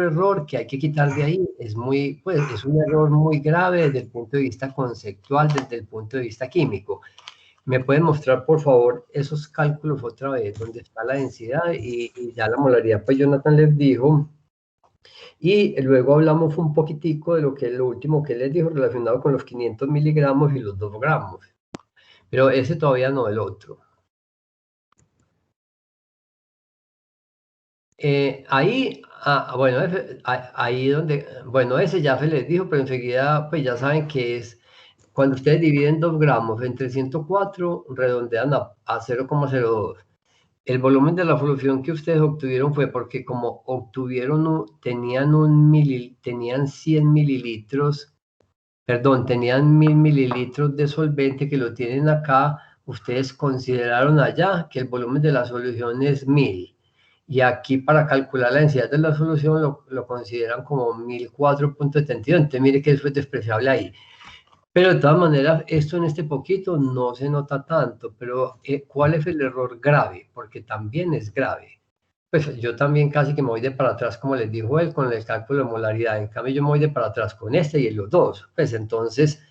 error que hay que quitar de ahí. Es un error muy grave desde el punto de vista conceptual, desde el punto de vista químico. ¿Me pueden mostrar, por favor, esos cálculos otra vez, donde está la densidad y ya la molaridad? Pues Jonathan les dijo. Y luego hablamos un poquitico de lo último que les dijo relacionado con los 500 miligramos y los 2 gramos. Pero ese todavía no, el otro. Bueno, ese ya se les dijo, pero enseguida pues ya saben que es cuando ustedes dividen 2 gramos entre 104, redondean a 0,02. El volumen de la solución que ustedes obtuvieron fue porque como tenían 100 mililitros, perdón, tenían 1000 mililitros de solvente que lo tienen acá, ustedes consideraron allá que el volumen de la solución es 1000. Y aquí para calcular la densidad de la solución lo consideran como 1004.72. Entonces mire que eso es despreciable ahí. Pero de todas maneras, esto en este poquito no se nota tanto, pero ¿cuál es el error grave? Porque también es grave. Pues yo también casi que me voy de para atrás, como les dijo él, con el cálculo de molaridad. En cambio, yo me voy de para atrás con este y en los dos. Pues entonces,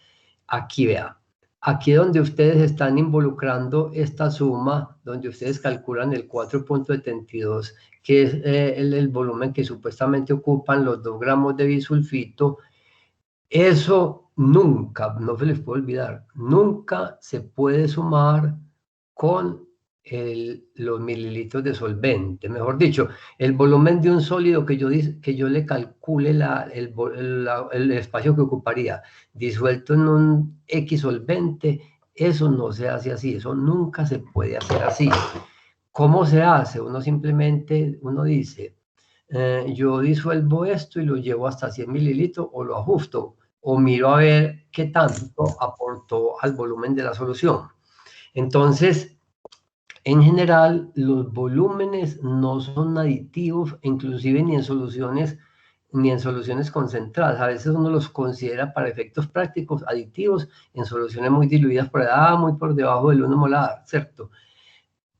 aquí vea. Aquí donde ustedes están involucrando esta suma, donde ustedes calculan el 4.72, que es el volumen que supuestamente ocupan los 2 gramos de bisulfito, eso nunca, no se les puede olvidar, nunca se puede sumar con los mililitros de solvente. Mejor dicho, el volumen de un sólido que yo le calcule el espacio que ocuparía disuelto en un X solvente, eso no se hace así, eso nunca se puede hacer así. ¿Cómo se hace? Uno simplemente, uno dice, yo disuelvo esto y lo llevo hasta 100 mililitros o lo ajusto o miro a ver qué tanto aportó al volumen de la solución. Entonces, en general, los volúmenes no son aditivos, inclusive ni en soluciones concentradas. A veces uno los considera para efectos prácticos aditivos en soluciones muy diluidas por edad, muy por debajo del 1 molar, ¿cierto?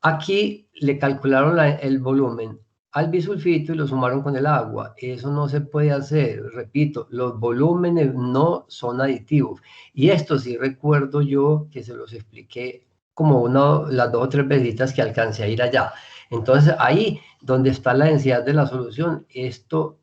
Aquí le calcularon el volumen al bisulfito y lo sumaron con el agua. Eso no se puede hacer. Repito, los volúmenes no son aditivos. Y esto sí recuerdo yo que se los expliqué como las 2 o 3 veces que alcancé a ir allá. Entonces, ahí donde está la densidad de la solución, eso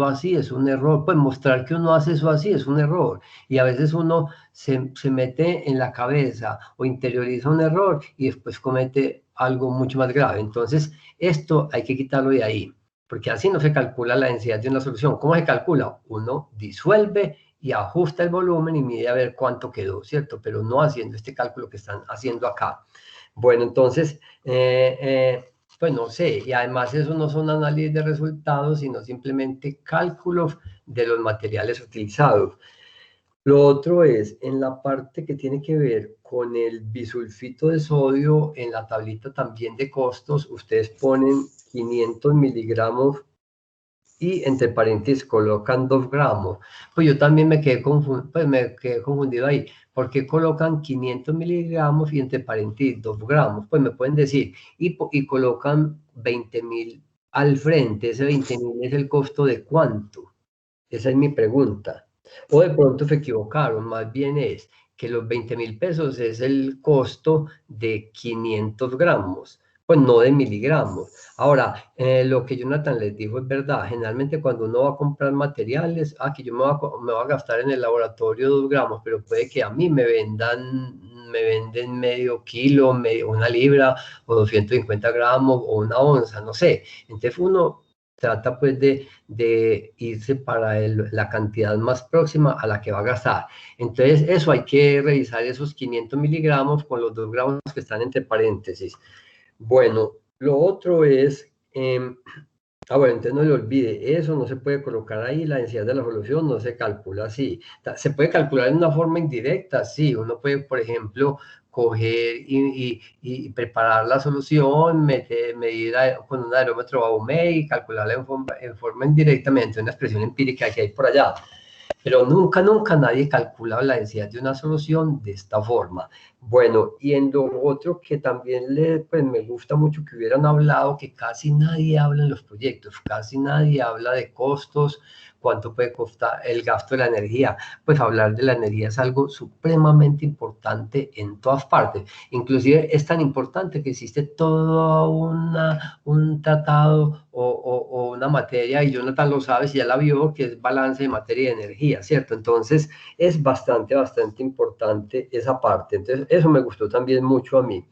así es un error. Pues mostrar que uno hace eso así es un error. Y a veces uno se mete en la cabeza o interioriza un error y después comete algo mucho más grave. Entonces, esto hay que quitarlo de ahí, porque así no se calcula la densidad de una solución. ¿Cómo se calcula? Uno disuelve y ajusta el volumen y mide a ver cuánto quedó, ¿cierto? Pero no haciendo este cálculo que están haciendo acá. Bueno, entonces, pues no sé, y además eso no son análisis de resultados, sino simplemente cálculos de los materiales utilizados. Lo otro es, en la parte que tiene que ver con el bisulfito de sodio, en la tablita también de costos, ustedes ponen 500 miligramos y entre paréntesis colocan 2 gramos. Pues yo también me quedé confundido ahí. ¿Por qué colocan 500 miligramos y entre paréntesis 2 gramos? Pues me pueden decir, y colocan 20.000 al frente. ¿Ese 20.000 es el costo de cuánto? Esa es mi pregunta. O de pronto se equivocaron, más bien es que los 20.000 pesos es el costo de 500 gramos, pues no de miligramos. Ahora, lo que Jonathan les dijo es verdad. Generalmente cuando uno va a comprar materiales, que yo me voy a gastar en el laboratorio 2 gramos, pero puede que a mí me venden medio kilo, una libra, o 250 gramos, o una onza, no sé. Entonces uno trata pues de irse para la cantidad más próxima a la que va a gastar. Entonces eso hay que revisar esos 500 miligramos con los 2 gramos que están entre paréntesis. Bueno, lo otro es, bueno, entonces no le olvide, eso no se puede colocar ahí, la densidad de la solución no se calcula así. Se puede calcular de una forma indirecta, sí, uno puede, por ejemplo, coger y preparar la solución, medir con un aerómetro Baumé y calcularla en forma indirecta mediante una expresión empírica que hay por allá. Pero nunca nadie calcula la densidad de una solución de esta forma. Bueno, y en lo otro que también pues me gusta mucho que hubieran hablado, que casi nadie habla en los proyectos, casi nadie habla de costos, cuánto puede costar el gasto de la energía. Pues hablar de la energía es algo supremamente importante en todas partes. Inclusive es tan importante que existe todo un tratado o una materia, y Jonathan lo sabe si ya la vio, que es balance de materia y energía, ¿cierto? Entonces es bastante importante esa parte. Entonces eso me gustó también mucho a mí.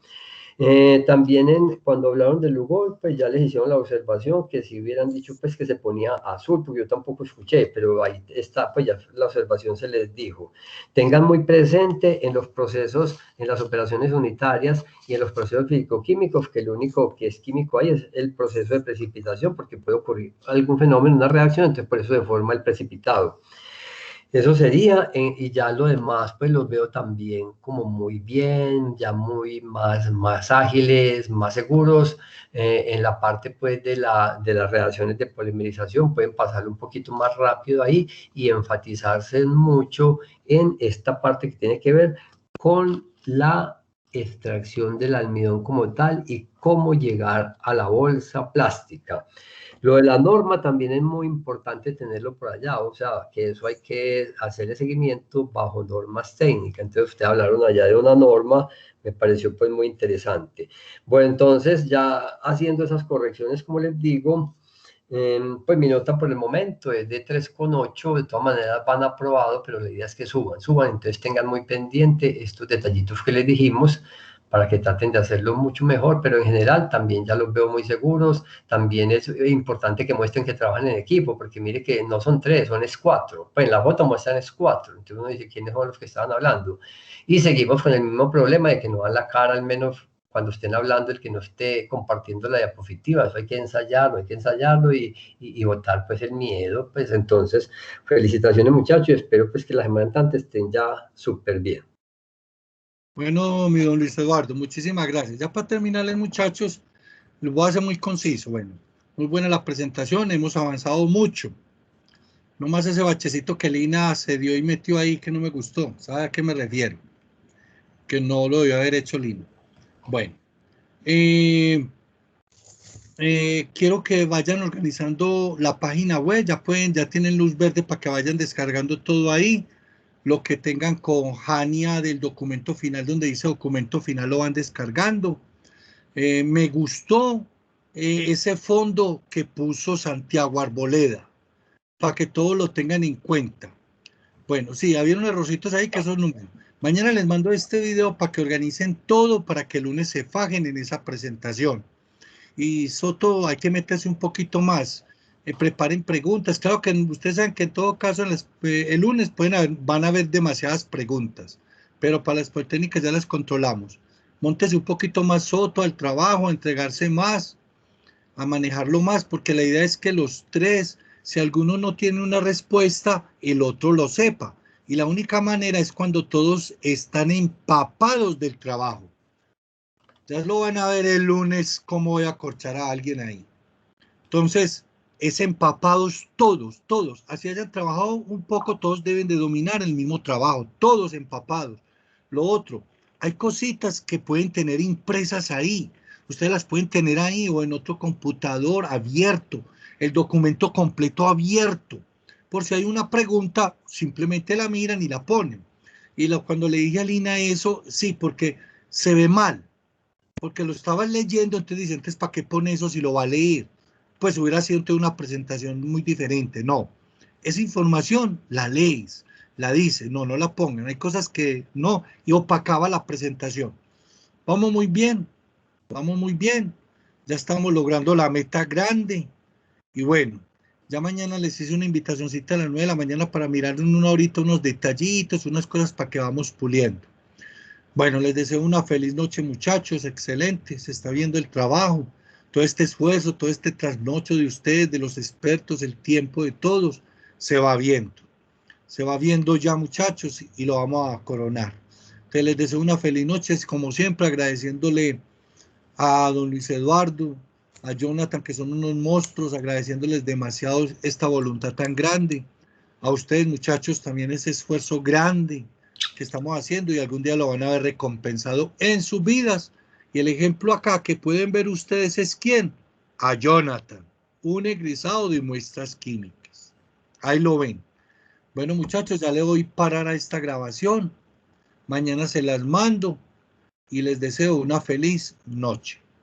También cuando hablaron del Lugol, pues ya les hicieron la observación que si hubieran dicho pues que se ponía azul, porque yo tampoco escuché, pero ahí está, pues ya la observación se les dijo. Tengan muy presente en los procesos, en las operaciones unitarias y en los procesos físico-químicos, que lo único que es químico ahí es el proceso de precipitación, porque puede ocurrir algún fenómeno, una reacción, entonces por eso se forma el precipitado. Eso sería, y ya lo demás, pues los veo también como muy bien, ya muy más ágiles, más seguros. En la parte, pues, de las reacciones de polimerización, pueden pasar un poquito más rápido ahí y enfatizarse mucho en esta parte que tiene que ver con la extracción del almidón como tal y cómo llegar a la bolsa plástica. Lo de la norma también es muy importante tenerlo por allá, o sea, que eso hay que hacerle seguimiento bajo normas técnicas. Entonces, ustedes hablaron allá de una norma, me pareció pues muy interesante. Bueno, entonces ya haciendo esas correcciones, como les digo, pues mi nota por el momento es de 3,8, de todas maneras van aprobado, pero la idea es que suban, entonces tengan muy pendiente estos detallitos que les dijimos para que traten de hacerlo mucho mejor, pero en general también ya los veo muy seguros. También es importante que muestren que trabajan en equipo, porque mire que no son 3, son 4. Pues en la foto muestran 4, entonces uno dice quiénes son los que estaban hablando. Y seguimos con el mismo problema de que no dan la cara, al menos cuando estén hablando, el que no esté compartiendo la diapositiva. Eso hay que ensayarlo y botar pues el miedo. Pues entonces, felicitaciones muchachos, y espero pues que la semana entrante estén ya súper bien. Bueno, mi don Luis Eduardo, muchísimas gracias. Ya para terminarles, muchachos, lo voy a hacer muy conciso. Bueno, muy buena la presentación, hemos avanzado mucho. No más ese bachecito que Lina se dio y metió ahí que no me gustó. ¿Sabe a qué me refiero? Que no lo debió haber hecho Lina. Bueno, quiero que vayan organizando la página web. Ya tienen luz verde para que vayan descargando todo ahí. Lo que tengan con Jania del documento final, donde dice documento final, lo van descargando. Me gustó ese fondo que puso Santiago Arboleda, para que todos lo tengan en cuenta. Bueno, sí, había unos errorcitos ahí que esos números. Mañana les mando este video para que organicen todo, para que el lunes se fajen en esa presentación. Y Soto, hay que meterse un poquito más. Preparen preguntas. Claro que ustedes saben que en todo caso el lunes van a haber demasiadas preguntas, pero para las técnicas ya las controlamos. Móntese un poquito más Soto al trabajo, a entregarse más, a manejarlo más, porque la idea es que los tres, si alguno no tiene una respuesta, el otro lo sepa. Y la única manera es cuando todos están empapados del trabajo. Ya lo van a ver el lunes cómo voy a corchar a alguien ahí. Entonces, es empapados todos. Así hayan trabajado un poco, todos deben de dominar el mismo trabajo, todos empapados. Lo otro, hay cositas que pueden tener impresas ahí. Ustedes las pueden tener ahí o en otro computador abierto, el documento completo abierto. Por si hay una pregunta, simplemente la miran y la ponen. Y cuando le dije a Lina eso, sí, porque se ve mal. Porque lo estabas leyendo, entonces dicen, entonces, ¿para qué pone eso si lo va a leer? Pues hubiera sido una presentación muy diferente. No, esa información la lees, la dice, no la pongan. Hay cosas que no, y opacaba la presentación. Vamos muy bien, ya estamos logrando la meta grande. Y bueno, ya mañana les hice una invitacióncita a las 9 de la mañana para mirar en una horita unos detallitos, unas cosas para que vamos puliendo. Bueno, les deseo una feliz noche, muchachos, excelente, se está viendo el trabajo, todo este esfuerzo, todo este trasnocho de ustedes, de los expertos, el tiempo de todos, se va viendo ya, muchachos, y lo vamos a coronar. Entonces les deseo una feliz noche, como siempre, agradeciéndole a don Luis Eduardo, a Jonathan, que son unos monstruos, agradeciéndoles demasiado esta voluntad tan grande, a ustedes, muchachos, también ese esfuerzo grande que estamos haciendo y algún día lo van a ver recompensado en sus vidas. Y el ejemplo acá que pueden ver ustedes es ¿quién? A Jonathan, un egresado de muestras químicas. Ahí lo ven. Bueno, muchachos, ya le voy a parar a esta grabación. Mañana se las mando y les deseo una feliz noche.